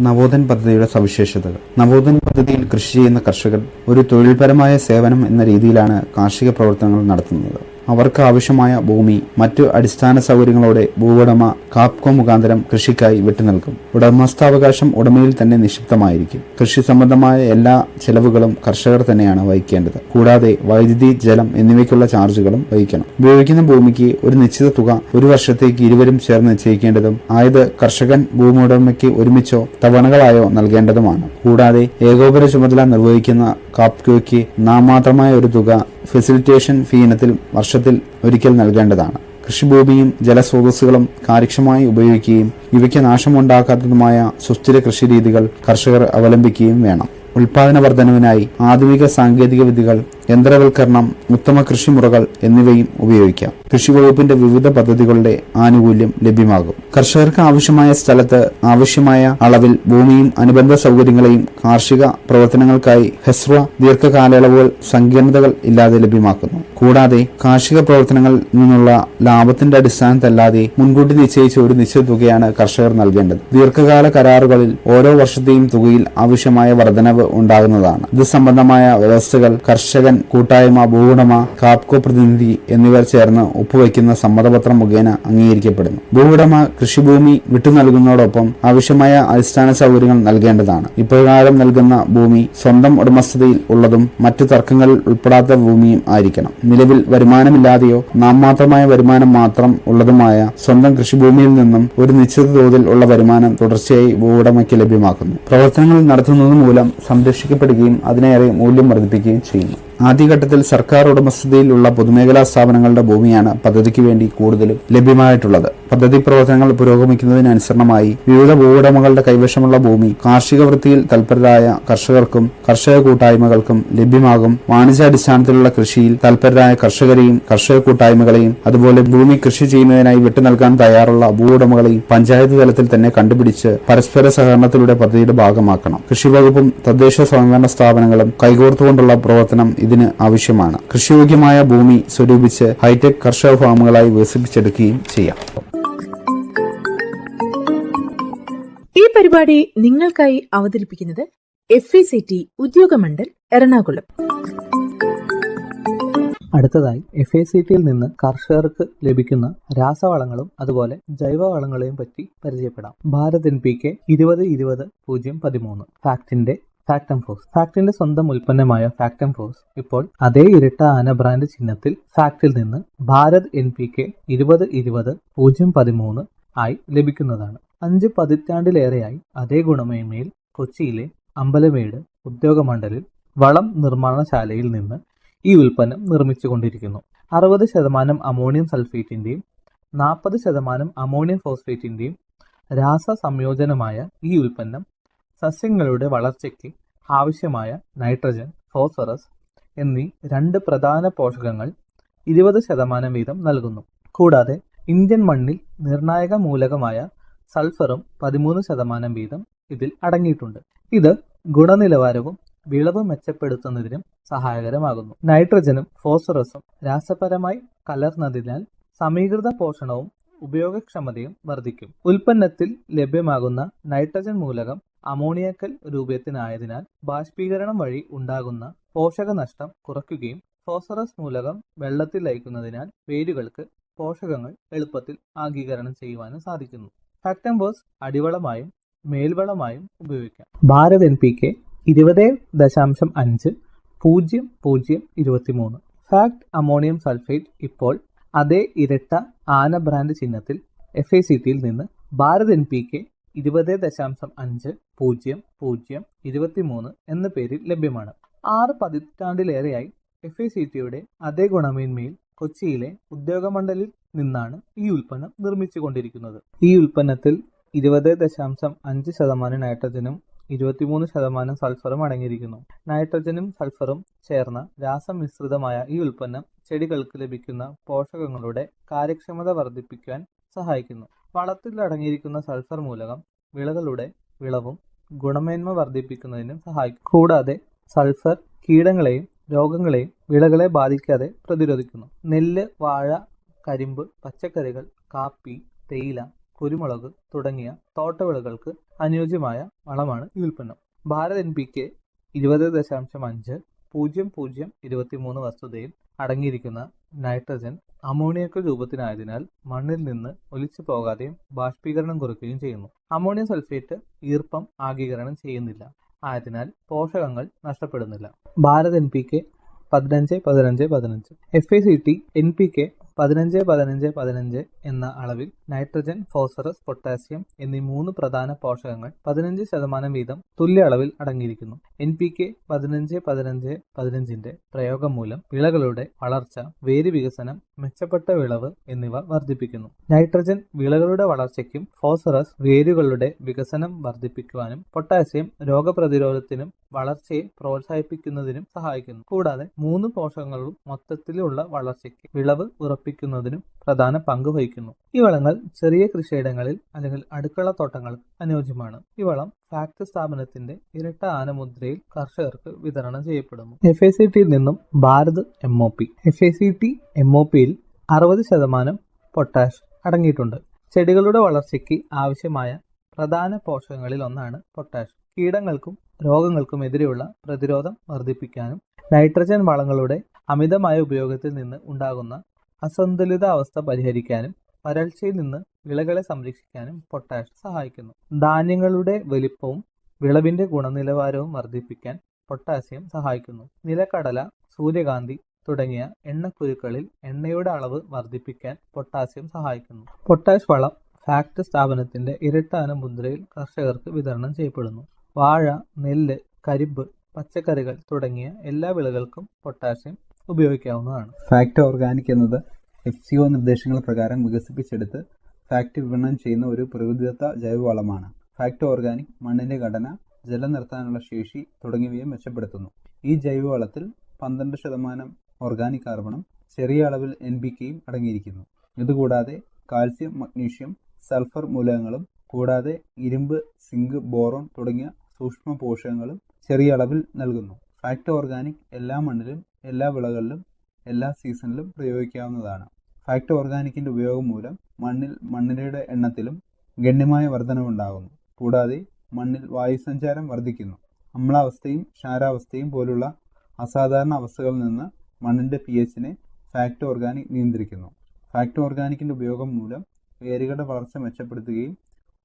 നവോധൻ പദ്ധതിയുടെ സവിശേഷതകൾ. നവോധൻ പദ്ധതിയിൽ കൃഷി ചെയ്യുന്ന കർഷകർ ഒരു തൊഴിൽപരമായ സേവനം എന്ന രീതിയിലാണ് കാർഷിക പ്രവർത്തനങ്ങൾ നടത്തുന്നത്. അവർക്ക് ആവശ്യമായ ഭൂമി മറ്റു അടിസ്ഥാന സൗകര്യങ്ങളോടെ ഭൂവുടമ കാപ്കോ മുഖാന്തരം കൃഷിക്കായി വിട്ടുനൽകും. ഉടമസ്ഥാവകാശം ഉടമയിൽ തന്നെ നിക്ഷിപ്തമായിരിക്കും. കൃഷി സംബന്ധമായ എല്ലാ ചെലവുകളും കർഷകർ തന്നെയാണ് വഹിക്കേണ്ടത്. കൂടാതെ വൈദ്യുതി, ജലം എന്നിവയ്ക്കുള്ള ചാർജുകളും വഹിക്കണം. ഉപയോഗിക്കുന്ന ഭൂമിക്ക് ഒരു നിശ്ചിത തുക ഒരു വർഷത്തേക്ക് ഇരുവരും ചേർന്ന് നിശ്ചയിക്കേണ്ടതും ആയത് കർഷകൻ ഭൂമി ഉടമയ്ക്ക് ഒരുമിച്ചോ തവണകളായോ നൽകേണ്ടതുമാണ്. കൂടാതെ ഏകോപന ചുമതല നിർവഹിക്കുന്ന കാപ്കോയ്ക്ക് നാമമാത്രമായ ഒരു തുക ഫെസിലിറ്റേഷൻ ഫീ ഇനത്തിൽ വർഷത്തിൽ ഒരിക്കൽ നൽകേണ്ടതാണ്. കൃഷിഭൂമിയും ജലസ്രോതസ്സുകളും കാര്യക്ഷമമായി ഉപയോഗിക്കുകയും ഇവയ്ക്ക് നാശമുണ്ടാക്കാത്തതുമായ സുസ്ഥിര കൃഷിരീതികൾ കർഷകർ അവലംബിക്കുകയും വേണം. ഉൽപാദന വർധനവിനായി ആധുനിക സാങ്കേതിക വിദ്യകൾ, യന്ത്രവൽക്കരണം, ഉത്തമ കൃഷിമുറകൾ എന്നിവയും ഉപയോഗിക്കാം. കൃഷിവകുപ്പിന്റെ വിവിധ പദ്ധതികളുടെ ആനുകൂല്യം ലഭ്യമാകും. കർഷകർക്ക് ആവശ്യമായ സ്ഥലത്ത് ആവശ്യമായ അളവിൽ ഭൂമിയും അനുബന്ധ സൗകര്യങ്ങളെയും കാർഷിക പ്രവർത്തനങ്ങൾക്കായി ഹ്രസ്വ ദീർഘകാലയളവുകൾ സങ്കീർണതകൾ ഇല്ലാതെ ലഭ്യമാക്കുന്നു. കൂടാതെ കാർഷിക പ്രവർത്തനങ്ങളിൽ നിന്നുള്ള ലാഭത്തിന്റെ അടിസ്ഥാനത്തല്ലാതെ മുൻകൂട്ടി നിശ്ചയിച്ച ഒരു നിശ്ചിത തുകയാണ് കർഷകർ നൽകേണ്ടത്. ദീർഘകാല കരാറുകളിൽ ഓരോ വർഷത്തെയും തുകയിൽ ആവശ്യമായ വർധനവ് ഉണ്ടാകുന്നതാണ്. ഇത് സംബന്ധമായ വ്യവസ്ഥകൾ കർഷകൻ, കൂട്ടായ്മ, ഭൂവുടമ, കാപ്കോ പ്രതിനിധി എന്നിവർ ചേർന്ന് ഒപ്പുവയ്ക്കുന്ന സമ്മതപത്രം മുഖേന അംഗീകരിക്കപ്പെടുന്നു. ഭൂവുടമ കൃഷിഭൂമി വിട്ടു നൽകുന്നതോടൊപ്പം ആവശ്യമായ അടിസ്ഥാന സൗകര്യങ്ങൾ നൽകേണ്ടതാണ്. ഇപ്രകാരം നൽകുന്ന ഭൂമി സ്വന്തം ഉടമസ്ഥതയിൽ ഉള്ളതും മറ്റു തർക്കങ്ങളിൽ ഉൾപ്പെടാത്ത ഭൂമിയും ആയിരിക്കണം. നിലവിൽ വരുമാനമില്ലാതെയോ നാമമാത്രമായ വരുമാനം മാത്രം ഉള്ളതുമായ സ്വന്തം കൃഷിഭൂമിയിൽ നിന്നും ഒരു നിശ്ചിത തോതിൽ ഉള്ള വരുമാനം തുടർച്ചയായി ഭൂവുടമയ്ക്ക് ലഭ്യമാക്കുന്നു. പ്രവർത്തനങ്ങൾ നടത്തുന്നത് മൂലം സംരക്ഷിക്കപ്പെടുകയും അതിനേറെ മൂല്യം വർദ്ധിപ്പിക്കുകയും ചെയ്യുന്നു. ആദ്യഘട്ടത്തിൽ സർക്കാർ ഉടമസ്ഥതയിലുള്ള പൊതുമേഖലാ സ്ഥാപനങ്ങളുടെ ഭൂമിയാണ് പദ്ധതിക്ക് വേണ്ടി കൂടുതലും ലഭ്യമായിട്ടുള്ളത്. പദ്ധതി പ്രവർത്തനങ്ങൾ പുരോഗമിക്കുന്നതിനനുസരണമായി വിവിധ ഭൂവുടമകളുടെ കൈവശമുള്ള ഭൂമി കാർഷിക വൃത്തിയിൽ തൽപരരായ കർഷകർക്കും കർഷക കൂട്ടായ്മകൾക്കും ലഭ്യമാകും. വാണിജ്യാടിസ്ഥാനത്തിലുള്ള കൃഷിയിൽ തൽപരരായ കർഷകരെയും കർഷക കൂട്ടായ്മകളെയും അതുപോലെ ഭൂമി കൃഷി ചെയ്യുന്നതിനായി വിട്ടു നൽകാൻ തയ്യാറുള്ള ഭൂവുടമകളെയും പഞ്ചായത്ത് തലത്തിൽ തന്നെ കണ്ടുപിടിച്ച് പരസ്പര സഹകരണത്തിലൂടെ പദ്ധതിയുടെ ഭാഗമാക്കണം. കൃഷിവകുപ്പും തദ്ദേശ സ്വയംഭരണ സ്ഥാപനങ്ങളും കൈകോർത്തുകൊണ്ടുള്ള പ്രവർത്തനം ഇതിന് ആവശ്യമാണ്. കൃഷിയോഗ്യമായ ഭൂമി സ്വരൂപിച്ച് ഹൈടെക് കർഷക ഫാമുകളായി വികസിപ്പിച്ചെടുക്കുകയും ചെയ്യാം. ഈ പരിപാടി നിങ്ങൾക്കായി അവതരിപ്പിക്കുന്നത് FECT ഉദ്യോഗമണ്ഡൽ എറണാകുളം. അടുത്തതായി FACTയിൽ നിന്ന് കർഷകർക്ക് ലഭിക്കുന്ന രാസവളങ്ങളും അതുപോലെ ജൈവവളങ്ങളെയും പറ്റി പരിചയപ്പെടാം. ഭാരത് NPK 20-20-013 ഫാക്ടിന്റെ സ്വന്തം ഉൽപ്പന്നമായ ഫാക്ടംഫോസ് ഇപ്പോൾ അതേ ഇരട്ട ആന ബ്രാൻഡ് ചിഹ്നത്തിൽ ഫാക്ടിൽ നിന്ന് ഭാരത് NPK 20-20-013 ആയി ലഭിക്കുന്നതാണ്. 5 പതിറ്റാണ്ടിലേറെയായി അതേ ഗുണമേന്മയിൽ കൊച്ചിയിലെ അമ്പലമേട് ഉദ്യോഗമണ്ഡലിൽ വളം നിർമ്മാണശാലയിൽ നിന്ന് ഈ ഉൽപ്പന്നം നിർമ്മിച്ചുകൊണ്ടിരിക്കുന്നു. 60% അമോണിയം സൾഫേറ്റിന്റെയും 40% അമോണിയം ഫോസ്ഫേറ്റിന്റെയും രാസ സംയോജനമായ ഈ ഉൽപ്പന്നം സസ്യങ്ങളുടെ വളർച്ചയ്ക്ക് ആവശ്യമായ നൈട്രജൻ, ഫോസ്ഫറസ് എന്നീ 2 പ്രധാന പോഷകങ്ങൾ 20% വീതം നൽകുന്നു. കൂടാതെ ഇന്ത്യൻ മണ്ണിൽ നിർണായക മൂലകമായ സൾഫറും 13% വീതം ഇതിൽ അടങ്ങിയിട്ടുണ്ട്. ഇത് ഗുണനിലവാരവും വിളവ് മെച്ചപ്പെടുത്തുന്നതിനും സഹായകരമാകുന്നു. നൈട്രജനും ഫോസ്ഫറസും രാസപരമായി കലർന്നതിനാൽ സമീകൃത പോഷണവും ഉപയോഗക്ഷമതയും വർദ്ധിക്കും. ഉൽപ്പന്നത്തിൽ ലഭ്യമാകുന്ന നൈട്രജൻ മൂലകം അമോണിയക്കൽ രൂപത്തിനായതിനാൽ ബാഷ്പീകരണം വഴി ഉണ്ടാകുന്ന പോഷകനഷ്ടം കുറയ്ക്കുകയും ഫോസ്ഫറസ് മൂലകം വെള്ളത്തിൽ ലയിക്കുന്നതിനാൽ വേരുകൾക്ക് പോഷകങ്ങൾ എളുപ്പത്തിൽ ആഗീകരണം ചെയ്യുവാനും സാധിക്കുന്നു. ഫാക്ടംവേഴ്സ് അടിവളമായും മേൽവളമായും ഉപയോഗിക്കാം. Bharat NPK 20.5-0023. Fact ammonium sulphate ഇപ്പോൾ അതേ ഇരട്ട ആന ബ്രാൻഡ് ചിഹ്നത്തിൽ FACTയിൽ നിന്ന് ഭാരത് NPK 20.5-0023 എന്ന പേരിൽ ലഭ്യമാണ്. 6 പതിറ്റാണ്ടിലേറെയായി FACTയുടെ അതേ ഗുണമേന്മയിൽ കൊച്ചിയിലെ ഉദ്യോഗമണ്ഡലിൽ നിന്നാണ് ഈ ഉൽപ്പന്നം നിർമ്മിച്ചുകൊണ്ടിരിക്കുന്നത്. ഈ ഉൽപ്പന്നത്തിൽ 20.5% നൈട്രജനും 23% സൾഫറും അടങ്ങിയിരിക്കുന്നു. നൈട്രജനും സൾഫറും ചേർന്ന രാസമിശ്രിതമായ ഈ ഉൽപ്പന്നം ചെടികൾക്ക് ലഭിക്കുന്ന പോഷകങ്ങളുടെ കാര്യക്ഷമത വർദ്ധിപ്പിക്കാൻ സഹായിക്കുന്നു. വളത്തിൽ അടങ്ങിയിരിക്കുന്ന സൾഫർ മൂലകം വിളകളുടെ വിളവും ഗുണമേന്മ വർദ്ധിപ്പിക്കുന്നതിനും സഹായിക്കും. കൂടാതെ സൾഫർ കീടങ്ങളെയും രോഗങ്ങളെയും വിളകളെ ബാധിക്കാതെ പ്രതിരോധിക്കുന്നു. നെല്ല്, വാഴ, കരിമ്പ്, പച്ചക്കറികൾ, കാപ്പി, തേയില, കുരുമുളക് തുടങ്ങിയ തോട്ടവിളകൾക്ക് അനുയോജ്യമായ വളമാണ് ഈ ഉൽപ്പന്നം. ഭാരത് NPK 20.5-0023 വസ്തുതയിൽ അടങ്ങിയിരിക്കുന്ന നൈട്രജൻ അമോണിയക്കൽ രൂപത്തിനായതിനാൽ മണ്ണിൽ നിന്ന് ഒലിച്ചു പോകാതെയും ബാഷ്പീകരണം കുറയ്ക്കുകയും ചെയ്യുന്നു. അമോണിയം സൾഫേറ്റ് ഈർപ്പം ആഗീകരണം ചെയ്യുന്നില്ല, ആയതിനാൽ പോഷകങ്ങൾ നഷ്ടപ്പെടുന്നില്ല. ഭാരത് NPK 15-15-15. FACT NPK 15-15-15 എന്ന അളവിൽ നൈട്രജൻ, ഫോസ്ഫറസ്, പൊട്ടാസ്യം എന്നീ 3 പ്രധാന പോഷകങ്ങൾ 15% വീതം തുല്യ അളവിൽ അടങ്ങിയിരിക്കുന്നു. NPK 15-15-15ന്റെ പ്രയോഗം മൂലം വിളകളുടെ വളർച്ച, വേര് വികസനം, മെച്ചപ്പെട്ട വിളവ് എന്നിവ വർദ്ധിപ്പിക്കുന്നു. നൈട്രജൻ വിളകളുടെ വളർച്ചയ്ക്കും ഫോസ്ഫറസ് വേരുകളുടെ വികസനം വർദ്ധിപ്പിക്കുവാനും പൊട്ടാസ്യം രോഗപ്രതിരോധത്തിനും വളർച്ചയെ പ്രോത്സാഹിപ്പിക്കുന്നതിനും സഹായിക്കുന്നു. കൂടാതെ 3 പോഷകങ്ങളും മൊത്തത്തിലുള്ള വളർച്ചയ്ക്ക് വിളവ് ഉറപ്പിക്കുന്നതിനും പ്രധാന പങ്ക് വഹിക്കുന്നു. ഈ വളങ്ങൾ ചെറിയ കൃഷിയിടങ്ങളിൽ അല്ലെങ്കിൽ അടുക്കളത്തോട്ടങ്ങൾക്ക് അനുയോജ്യമാണ്. ഈ വളം ഫാക്ട് സ്ഥാപനത്തിന്റെ ഇരട്ട ആനമുദ്രയിൽ കർഷകർക്ക് വിതരണം ചെയ്യപ്പെടുന്നു. FACTയിൽ നിന്നും ഭാരത് MOP. FACT MOPയിൽ 60% പൊട്ടാഷ് അടങ്ങിയിട്ടുണ്ട്. ചെടികളുടെ വളർച്ചയ്ക്ക് ആവശ്യമായ പ്രധാന പോഷകങ്ങളിൽ ഒന്നാണ് പൊട്ടാഷ്. കീടങ്ങൾക്കും രോഗങ്ങൾക്കും എതിരെയുള്ള പ്രതിരോധം വർദ്ധിപ്പിക്കാനും നൈട്രജൻ വളങ്ങളുടെ അമിതമായ ഉപയോഗത്തിൽ നിന്ന് ഉണ്ടാകുന്ന അസന്തുലിത അവസ്ഥ പരിഹരിക്കാനും വരൾച്ചയിൽ നിന്ന് വിളകളെ സംരക്ഷിക്കാനും പൊട്ടാഷ് സഹായിക്കുന്നു. ധാന്യങ്ങളുടെ വലിപ്പവും വിളവിന്റെ ഗുണനിലവാരവും വർദ്ധിപ്പിക്കാൻ പൊട്ടാസ്യം സഹായിക്കുന്നു. നിലക്കടല, സൂര്യകാന്തി തുടങ്ങിയ എണ്ണക്കുരുക്കളിൽ എണ്ണയുടെ അളവ് വർദ്ധിപ്പിക്കാൻ പൊട്ടാസ്യം സഹായിക്കുന്നു. പൊട്ടാഷ് വളം ഫാക്ട് സ്ഥാപനത്തിന്റെ ഇരട്ടാന മുദ്രയിൽ കർഷകർക്ക് വിതരണം ചെയ്യപ്പെടുന്നു. വാഴ, നെല്ല്, കരിമ്പ്, പച്ചക്കറികൾ തുടങ്ങിയ എല്ലാ വിളകൾക്കും പൊട്ടാസ്യം ഉപയോഗിക്കാവുന്നതാണ്. ഫാക്ട് ഓർഗാനിക് എന്നത് FCO നിർദ്ദേശങ്ങൾ പ്രകാരം വികസിപ്പിച്ചെടുത്ത് ഫാക്ട് വിപണനം ചെയ്യുന്ന ഒരു പ്രകൃതിദത്ത ജൈവവളമാണ്. ഫാക്ട് ഓർഗാനിക് മണ്ണിന്റെ ഘടന, ജലം നിർത്താനുള്ള ശേഷി തുടങ്ങിയവയെ മെച്ചപ്പെടുത്തുന്നു. ഈ ജൈവവളത്തിൽ 12% ഓർഗാനിക് കാർബണും ചെറിയ അളവിൽ NPKയും അടങ്ങിയിരിക്കുന്നു. ഇതുകൂടാതെ കാൽസ്യം, മഗ്നീഷ്യം, സൾഫർ മൂലകങ്ങളും കൂടാതെ ഇരുമ്പ്, സിങ്ക്, ബോറോൺ തുടങ്ങിയ സൂക്ഷ്മ പോഷകങ്ങളും ചെറിയ അളവിൽ നൽകുന്നു. ഫാക്ട് ഓർഗാനിക് എല്ലാ മണ്ണിലും, എല്ലാ വിളകളിലും, എല്ലാ സീസണിലും പ്രയോഗിക്കാവുന്നതാണ്. ഫാക്ട് ഓർഗാനിക്കിന്റെ ഉപയോഗം മൂലം മണ്ണിരയുടെ എണ്ണത്തിലും ഗണ്യമായ വർധനവുണ്ടാകുന്നു. കൂടാതെ മണ്ണിൽ വായുസഞ്ചാരം വർദ്ധിക്കുന്നു. അമ്ലാവസ്ഥയും ക്ഷാരാവസ്ഥയും പോലുള്ള അസാധാരണ അവസ്ഥകളിൽ നിന്ന് മണ്ണിന്റെ pHനെ ഫാക്ട് ഓർഗാനിക് നിയന്ത്രിക്കുന്നു. ഫാക്ട് ഓർഗാനിക്കിന്റെ ഉപയോഗം മൂലം വേരുകളുടെ വളർച്ച മെച്ചപ്പെടുത്തുകയും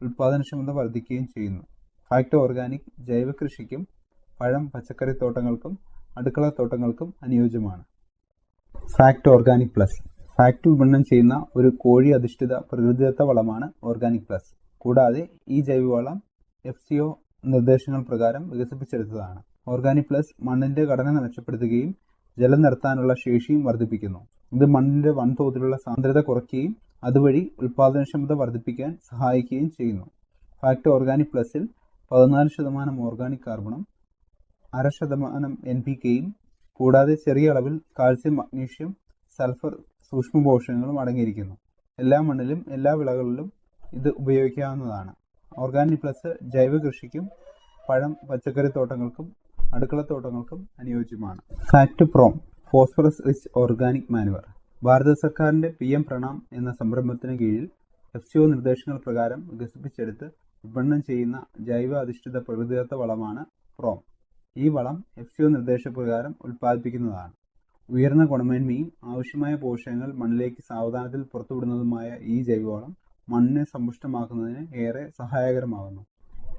ഉൽപാദനക്ഷമത വർദ്ധിക്കുകയും ചെയ്യുന്നു. ഫാക്ട് ഓർഗാനിക് ജൈവ കൃഷിക്കും പഴം, പച്ചക്കറി തോട്ടങ്ങൾക്കും അടുക്കളത്തോട്ടങ്ങൾക്കും അനുയോജ്യമാണ്. ഫാക്ട് ഓർഗാനിക് പ്ലസ് ഫാക്ട് വിപണനം ചെയ്യുന്ന ഒരു കോഴി അധിഷ്ഠിത പ്രകൃതിദത്ത വളമാണ് ഓർഗാനിക് പ്ലസ്. കൂടാതെ ഈ ജൈവവളം FCO നിർദ്ദേശങ്ങൾ പ്രകാരം വികസിപ്പിച്ചെടുത്തതാണ്. ഓർഗാനിക് പ്ലസ് മണ്ണിന്റെ ഘടന മെച്ചപ്പെടുത്തുകയും ജലം നിർത്താനുള്ള ശേഷിയും വർദ്ധിപ്പിക്കുന്നു. ഇത് മണ്ണിന്റെ വൻതോതിലുള്ള സാന്ദ്രത കുറയ്ക്കുകയും അതുവഴി ഉൽപാദനക്ഷമത വർദ്ധിപ്പിക്കാൻ സഹായിക്കുകയും ചെയ്യുന്നു. ഫാക്ട് ഓർഗാനിക് പ്ലസിൽ 14% ഓർഗാനിക് കാർബണും 0.5% NPKയും കൂടാതെ ചെറിയ അളവിൽ കാൽസ്യം, മഗ്നീഷ്യം, സൾഫർ സൂക്ഷ്മപോഷകങ്ങളും അടങ്ങിയിരിക്കുന്നു. എല്ലാ മണ്ണിലും എല്ലാ വിളകളിലും ഇത് ഉപയോഗിക്കാവുന്നതാണ്. ഓർഗാനിക് പ്ലസ് ജൈവ കൃഷിക്കും പഴം, പച്ചക്കറി തോട്ടങ്ങൾക്കും അടുക്കളത്തോട്ടങ്ങൾക്കും അനുയോജ്യമാണ്. FACT PROM phosphorus rich organic manure. ഭാരത സർക്കാരിന്റെ PM പ്രണാം എന്ന സംരംഭത്തിന് കീഴിൽ FCO നിർദ്ദേശങ്ങൾ പ്രകാരം വികസിപ്പിച്ചെടുത്ത് വിപണനം ചെയ്യുന്ന ജൈവ അധിഷ്ഠിത പ്രകൃതിദത്ത വളമാണ് പ്രോം. ഈ വളം FCO നിർദ്ദേശപ്രകാരം ഉൽപ്പാദിപ്പിക്കുന്നതാണ്. ഉയർന്ന ഗുണമേന്മയും ആവശ്യമായ പോഷകങ്ങൾ മണ്ണിലേക്ക് സാവധാനത്തിൽ പുറത്തുവിടുന്നതുമായ ഈ ജൈവവളം മണ്ണിനെ സമ്പുഷ്ടമാക്കുന്നതിന് ഏറെ സഹായകരമാകുന്നു.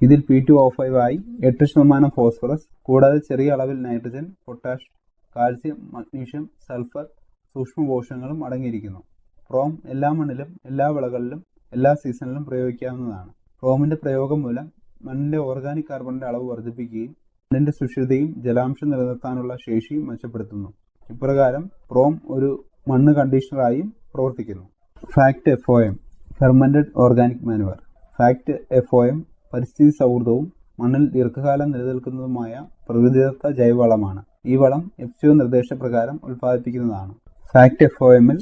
ഇതിൽ P2O5 ആയി 8% ഫോസ്ഫറസ് കൂടാതെ ചെറിയ അളവിൽ nitrogen, potash, calcium, magnesium, sulphur സൂക്ഷ്മപോഷകങ്ങളും അടങ്ങിയിരിക്കുന്നു. പ്രോം എല്ലാ മണ്ണിലും എല്ലാ വിളകളിലും എല്ലാ സീസണിലും പ്രയോഗിക്കാവുന്നതാണ്. പ്രോമിന്റെ പ്രയോഗം മൂലം മണ്ണിന്റെ ഓർഗാനിക് കാർബണിന്റെ അളവ് വർദ്ധിപ്പിക്കുകയും മണ്ണിന്റെ സുഷിരതയും ജലാംശം നിലനിർത്താനുള്ള ശേഷിയും മെച്ചപ്പെടുത്തുന്നു. ഇപ്രകാരം പ്രോം ഒരു മണ്ണ് കണ്ടീഷണറായും പ്രവർത്തിക്കുന്നു. Fact FOM fermented organic manoeuvre. Fact FOM പരിസ്ഥിതി സൗഹൃദവും മണ്ണിൽ ദീർഘകാലം നിലനിൽക്കുന്നതുമായ പ്രകൃതിദത്ത ജൈവവളമാണ്. ഈ വളം FCO നിർദ്ദേശപ്രകാരം ഉൽപ്പാദിപ്പിക്കുന്നതാണ്. ഫാക്ട് FOMൽ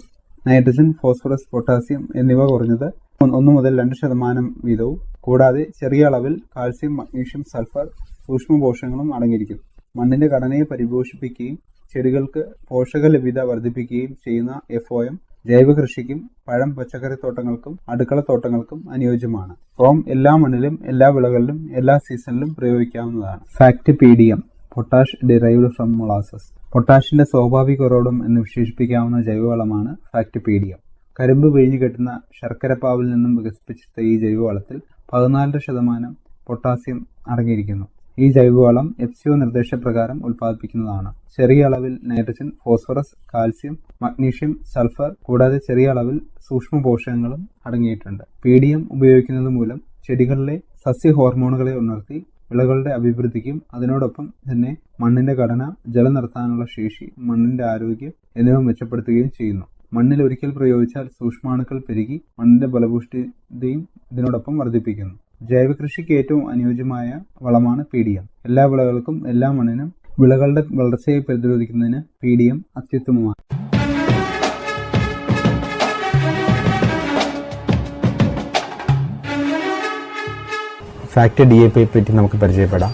നൈട്രജൻ, ഫോസ്ഫറസ്, പൊട്ടാസ്യം എന്നിവ കുറഞ്ഞത് 1 മുതൽ 2% വീതവും കൂടാതെ ചെറിയ അളവിൽ കാൽസ്യം, മഗ്നീഷ്യം, സൾഫർ സൂക്ഷ്മപോഷകങ്ങളും അടങ്ങിയിരിക്കുന്നു. മണ്ണിന്റെ ഘടനയെ പരിപോഷിപ്പിക്കുകയും ചെടികൾക്ക് പോഷക ലഭ്യത വർദ്ധിപ്പിക്കുകയും ചെയ്യുന്ന FOM ജൈവ കൃഷിക്കും പഴം, പച്ചക്കറി തോട്ടങ്ങൾക്കും അടുക്കളത്തോട്ടങ്ങൾക്കും അനുയോജ്യമാണ്. പ്രോം എല്ലാ മണ്ണിലും എല്ലാ വിളകളിലും എല്ലാ സീസണിലും പ്രയോഗിക്കാവുന്നതാണ്. FACT PDM potash derived from molasses. പൊട്ടാഷിന്റെ സ്വാഭാവിക ഉറവിടം എന്ന് വിശേഷിപ്പിക്കാവുന്ന ജൈവവളമാണ് ഫാക്ട് PDM. കരിമ്പ് പിഴിഞ്ഞു കെട്ടുന്ന ശർക്കരപ്പാവിൽ നിന്നും വികസിപ്പിച്ചെടുത്ത ഈ ജൈവവളത്തിൽ 14% പൊട്ടാസ്യം അടങ്ങിയിരിക്കുന്നു. ഈ ജൈവവളം FCO നിർദ്ദേശപ്രകാരം ഉൽപ്പാദിപ്പിക്കുന്നതാണ്. ചെറിയ അളവിൽ nitrogen, phosphorus, calcium, magnesium, sulphur കൂടാതെ ചെറിയ അളവിൽ സൂക്ഷ്മപോഷകങ്ങളും അടങ്ങിയിട്ടുണ്ട്. PDM ഉപയോഗിക്കുന്നത് മൂലം ചെടികളിലെ സസ്യ ഹോർമോണുകളെ ഉണർത്തി വിളകളുടെ അഭിവൃദ്ധിക്കും അതിനോടൊപ്പം തന്നെ മണ്ണിന്റെ ഘടന, ജലം നിർത്താനുള്ള ശേഷി, മണ്ണിന്റെ ആരോഗ്യം എന്നിവ മെച്ചപ്പെടുത്തുകയും ചെയ്യുന്നു. മണ്ണിൽ ഒരിക്കൽ പ്രയോഗിച്ചാൽ സൂക്ഷ്മാണുക്കൾ പെരുകി മണ്ണിന്റെ ഫലപുഷ്ടിയും ഇതിനോടൊപ്പം വർദ്ധിപ്പിക്കുന്നു. ജൈവ കൃഷിക്ക് ഏറ്റവും അനുയോജ്യമായ വളമാണ് PDM. എല്ലാ വിളകൾക്കും എല്ലാ മണ്ണിനും വിളകളുടെ വളർച്ചയെ പ്രതിരോധിക്കുന്നതിന് PDM അത്യുത്തമമാണ്. ഫാക്ട് DAP പറ്റി നമുക്ക് പരിചയപ്പെടാം.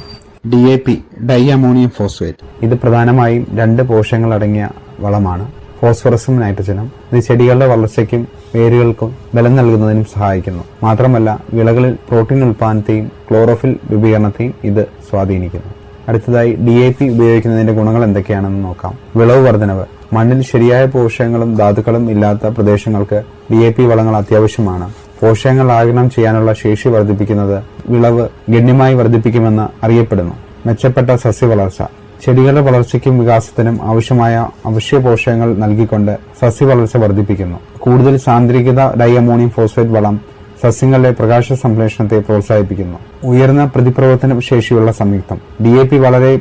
DAP dye ammonium phosphate. ഇത് പ്രധാനമായും 2 പോഷകങ്ങൾ അടങ്ങിയ വളമാണ്. ഫോസ്ഫറസും നൈട്രജനും. ഇത് ചെടികളുടെ വളർച്ചയ്ക്കും വേരുകൾക്കും ബലം നൽകുന്നതിനും സഹായിക്കുന്നു. മാത്രമല്ല വിളകളിൽ പ്രോട്ടീൻ ഉൽപാദനത്തെയും ക്ലോറോഫിൽ രൂപീകരണത്തെയും ഇത് സ്വാധീനിക്കുന്നു. അടുത്തതായി DAP ഉപയോഗിക്കുന്നതിന്റെ ഗുണങ്ങൾ എന്തൊക്കെയാണെന്ന് നോക്കാം. വിളവ് വർധനവ്. മണ്ണിൽ ശരിയായ പോഷകങ്ങളും ധാതുക്കളും ഇല്ലാത്ത പ്രദേശങ്ങൾക്ക് DAP വളങ്ങൾ അത്യാവശ്യമാണ്. പോഷകങ്ങൾ ആഗിരണം ചെയ്യാനുള്ള ശേഷി വർദ്ധിപ്പിക്കുന്നത് വിളവ് ഗണ്യമായി വർദ്ധിപ്പിക്കുമെന്ന് അറിയപ്പെടുന്നു. മെച്ചപ്പെട്ട സസ്യവളർച്ച. ചെടികളുടെ വളർച്ചയ്ക്കും വികാസത്തിനും ആവശ്യമായ അവശ്യ പോഷകങ്ങൾ നൽകിക്കൊണ്ട് സസ്യവളർച്ച വർദ്ധിപ്പിക്കുന്നു. കൂടുതൽ സാന്ദ്രീകൃത ഡൈ അമോണിയം ഫോസ്ഫേറ്റ് വളം സസ്യങ്ങളുടെ പ്രകാശ സംശ്ലേഷണത്തെ പ്രോത്സാഹിപ്പിക്കുന്നു. ഉയർന്ന പ്രതിപ്രവർത്തന ശേഷിയുള്ള സംയുക്തം. DAP വളരെ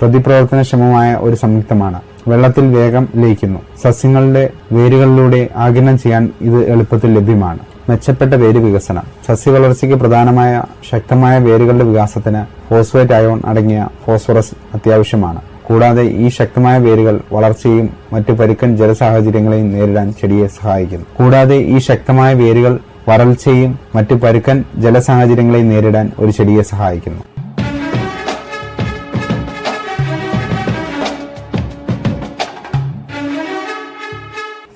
പ്രതിപ്രവർത്തനക്ഷമമായ ഒരു സംയുക്തമാണ്. വെള്ളത്തിൽ വേഗം ലയിക്കുന്നു. സസ്യങ്ങളുടെ വേരുകളിലൂടെ ആഗിരണം ചെയ്യാൻ ഇത് എളുപ്പത്തിൽ ലഭ്യമാണ്. മെച്ചപ്പെട്ട വേര് വികസനം. സസ്യവളർച്ചയ്ക്ക് പ്രധാനമായ ശക്തമായ വേരുകളുടെ വികാസത്തിന് ഫോസ്ഫേറ്റ് അയോൺ അടങ്ങിയ ഫോസ്ഫറസ് അത്യാവശ്യമാണ്. കൂടാതെ ഈ ശക്തമായ വേരുകൾ വളർച്ചയും മറ്റു പരുക്കൻ ജലസാഹചര്യങ്ങളെയും നേരിടാൻ ചെടിയെ സഹായിക്കുന്നു. കൂടാതെ ഈ ശക്തമായ വേരുകൾ വരൾച്ചയും മറ്റു പരുക്കൻ ജലസാഹചര്യങ്ങളെയും നേരിടാൻ ഒരു ചെടിയെ സഹായിക്കുന്നു.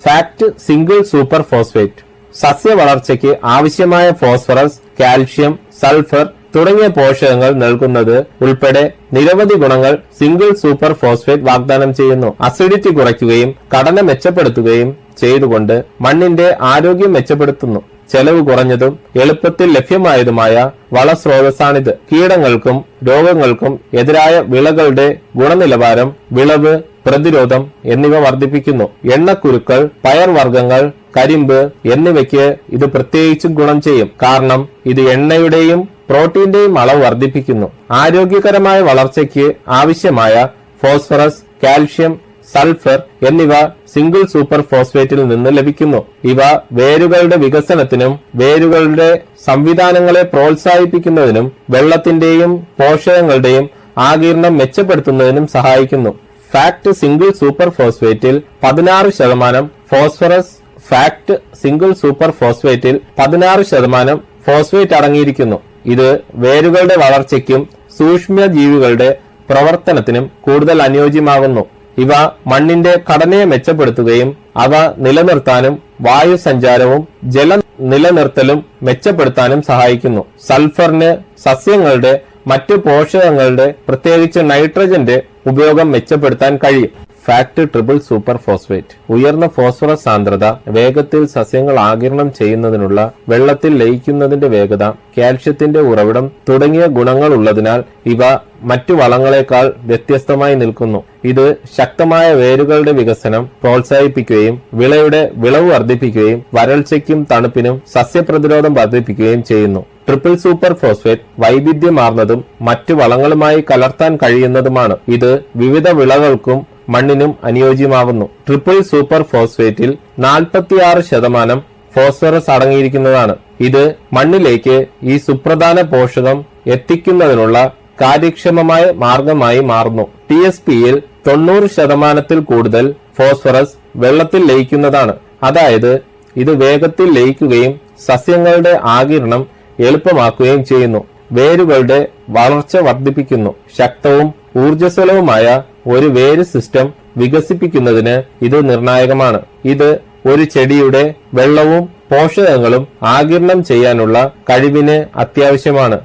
FACT single super phosphate. സസ്യ വളർച്ചയ്ക്ക് ആവശ്യമായ ഫോസ്ഫറസ്, കാൽഷ്യം, സൾഫർ തുടങ്ങിയ പോഷകങ്ങൾ നൽകുന്നത് ഉൾപ്പെടെ നിരവധി ഗുണങ്ങൾ സിംഗിൾ സൂപ്പർ ഫോസ്ഫേറ്റ് വാഗ്ദാനം ചെയ്യുന്നു. അസിഡിറ്റി കുറയ്ക്കുകയും ഘടന മെച്ചപ്പെടുത്തുകയും ചെയ്തുകൊണ്ട് മണ്ണിന്റെ ആരോഗ്യം മെച്ചപ്പെടുത്തുന്നു. ചെലവ് കുറഞ്ഞതും എളുപ്പത്തിൽ ലഭ്യമായതുമായ വളസ്രോതസ്സാണിത്. കീടങ്ങൾക്കും രോഗങ്ങൾക്കും എതിരായ വിളകളുടെ ഗുണനിലവാരം, വിളവ് പ്രതിരോധം എന്നിവ വർദ്ധിപ്പിക്കുന്നു. എണ്ണക്കുരുക്കൾ, പയർവർഗ്ഗങ്ങൾ, കരിമ്പ് എന്നിവയ്ക്ക് ഇത് പ്രത്യേകിച്ചും ഗുണം ചെയ്യും. കാരണം ഇത് എണ്ണയുടെയും പ്രോട്ടീന്റെയും അളവ് വർദ്ധിപ്പിക്കുന്നു. ആരോഗ്യകരമായ വളർച്ചയ്ക്ക് ആവശ്യമായ ഫോസ്ഫറസ്, കാൽഷ്യം, സൾഫർ എന്നിവ സിംഗിൾ സൂപ്പർ ഫോസ്ഫേറ്റിൽ നിന്ന് ലഭിക്കുന്നു. ഇവ വേരുകളുടെ വികസനത്തിനും വേരുകളുടെ സംവിധാനങ്ങളെ പ്രോത്സാഹിപ്പിക്കുന്നതിനും വെള്ളത്തിന്റെയും പോഷകങ്ങളുടെയും ആഗിരണം മെച്ചപ്പെടുത്തുന്നതിനും സഹായിക്കുന്നു. ഫാക്ട് സിംഗിൾ സൂപ്പർ ഫോസ്ഫേറ്റിൽ 16% ഫോസ്ഫറസ്, ഫാക്ട് സിംഗിൾ സൂപ്പർ ഫോസ്ഫേറ്റിൽ 16% ഫോസ്ഫേറ്റ് അടങ്ങിയിരിക്കുന്നു. ഇത് വേരുകളുടെ വളർച്ചയ്ക്കും സൂക്ഷ്മജീവികളുടെ പ്രവർത്തനത്തിനും കൂടുതൽ അനുയോജ്യമാകുന്നു. ഇവ മണ്ണിന്റെ ഘടനയെ മെച്ചപ്പെടുത്തുകയും അവ നിലനിർത്താനും വായു സഞ്ചാരവും ജല നിലനിർത്തലും മെച്ചപ്പെടുത്താനും സഹായിക്കുന്നു. സൾഫറിന് സസ്യങ്ങളുടെ മറ്റു പോഷകങ്ങളുടെ പ്രത്യേകിച്ച് നൈട്രജന്റെ ഉപയോഗം മെച്ചപ്പെടുത്താൻ കഴിയും. ഫാക്ട് ട്രിപ്പിൾ സൂപ്പർ ഫോസ്ഫേറ്റ് ഉയർന്ന ഫോസ്ഫറസ് സാന്ദ്രത, വേഗത്തിൽ സസ്യങ്ങൾ ആഗിരണം ചെയ്യുന്നതിനുള്ള വെള്ളത്തിൽ ലയിക്കുന്നതിന്റെ വേഗത, കാൽഷ്യത്തിന്റെ ഉറവിടം തുടങ്ങിയ ഗുണങ്ങൾ ഉള്ളതിനാൽ ഇവ മറ്റു വളങ്ങളെക്കാൾ വ്യത്യസ്തമായി നിൽക്കുന്നു. ഇത് ശക്തമായ വേരുകളുടെ വികസനം പ്രോത്സാഹിപ്പിക്കുകയും വിളയുടെ വിളവ് വർദ്ധിപ്പിക്കുകയും വരൾച്ചയ്ക്കും തണുപ്പിനും സസ്യപ്രതിരോധം വർദ്ധിപ്പിക്കുകയും ചെയ്യുന്നു. ട്രിപ്പിൾ സൂപ്പർ ഫോസ്ഫേറ്റ് വൈവിധ്യമാർന്നതും മറ്റു വളങ്ങളുമായി കലർത്താൻ കഴിയുന്നതുമാണ്. ഇത് വിവിധ വിളകൾക്കും മണ്ണിനും അനുയോജ്യമാകുന്നു. ട്രിപ്പിൾ സൂപ്പർ ഫോസ്ഫേറ്റിൽ 46% ഫോസ്ഫറസ് അടങ്ങിയിരിക്കുന്നതാണ്. ഇത് മണ്ണിലേക്ക് ഈ സുപ്രധാന പോഷകം എത്തിക്കുന്നതിനുള്ള കാര്യക്ഷമമായ മാർഗമായി മാറുന്നു. TSPയിൽ 90%-ൽ കൂടുതൽ ഫോസ്ഫറസ് വെള്ളത്തിൽ ലയിക്കുന്നതാണ്. അതായത് ഇത് വേഗത്തിൽ ലയിക്കുകയും സസ്യങ്ങളുടെ ആഗിരണം എളുപ്പമാക്കുകയും ചെയ്യുന്നു. വേരുകളുടെ വളർച്ച വർദ്ധിപ്പിക്കുന്നു. ശക്തവും ഊർജ്ജസ്വലവുമായ ഒരു വേര് സിസ്റ്റം വികസിപ്പിക്കുന്നതിന് ഇത് നിർണായകമാണ്. ഇത് ഒരു ചെടിയുടെ വെള്ളവും പോഷകങ്ങളും ആഗിരണം ചെയ്യാനുള്ള കഴിവിന് അത്യാവശ്യമാണ്.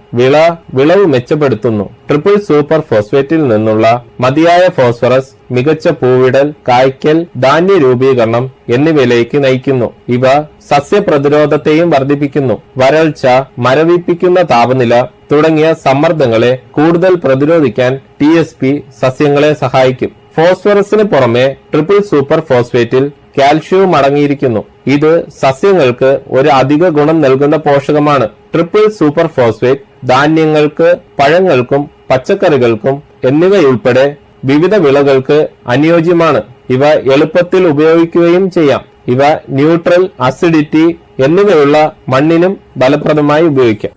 വിളവ് മെച്ചപ്പെടുത്തുന്നു. ട്രിപ്പിൾ സൂപ്പർ ഫോസ്ഫേറ്റിൽ നിന്നുള്ള മതിയായ ഫോസ്ഫറസ് മികച്ച പൂവിടൽ, കായ്ക്കൽ, ധാന്യ രൂപീകരണം എന്നിവയിലേക്ക് നയിക്കുന്നു. ഇവ സസ്യപ്രതിരോധത്തെയും വർദ്ധിപ്പിക്കുന്നു. വരൾച്ച, മരവിപ്പിക്കുന്ന താപനില തുടങ്ങിയ സമ്മർദ്ദങ്ങളെ കൂടുതൽ പ്രതിരോധിക്കാൻ TSP സസ്യങ്ങളെ സഹായിക്കും. ഫോസ്ഫറസിന് പുറമെ ട്രിപ്പിൾ സൂപ്പർ ഫോസ്ഫേറ്റിൽ കാൽഷ്യവും അടങ്ങിയിരിക്കുന്നു. ഇത് സസ്യങ്ങൾക്ക് ഒരു അധിക ഗുണം നൽകുന്ന പോഷകമാണ്. ട്രിപ്പിൾ സൂപ്പർ ഫോസ്ഫേറ്റ് ധാന്യങ്ങൾക്ക്, പഴങ്ങൾക്കും പച്ചക്കറികൾക്കും എന്നിവയുൾപ്പെടെ വിവിധ വിളകൾക്ക് അനുയോജ്യമാണ്. ഇവ എളുപ്പത്തിൽ ഉപയോഗിക്കുകയും ചെയ്യാം. ഇവ ന്യൂട്രൽ, അസിഡിറ്റി എന്നിവയുള്ള മണ്ണിനും ഫലപ്രദമായി ഉപയോഗിക്കാം.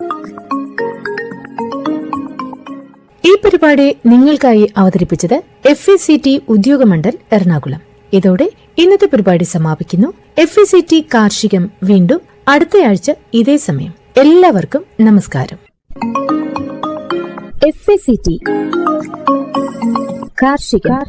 ഈ പരിപാടി നിങ്ങൾക്കായി അവതരിപ്പിച്ചത് FACT ഉദ്യോഗമണ്ഡൽ എറണാകുളം. ഇതോടെ ഇന്നത്തെ പരിപാടി സമാപിക്കുന്നു. FACT കാർഷികം വീണ്ടും അടുത്തയാഴ്ച ഇതേ സമയം. എല്ലാവർക്കും നമസ്കാരം. FACT കാർഷികം.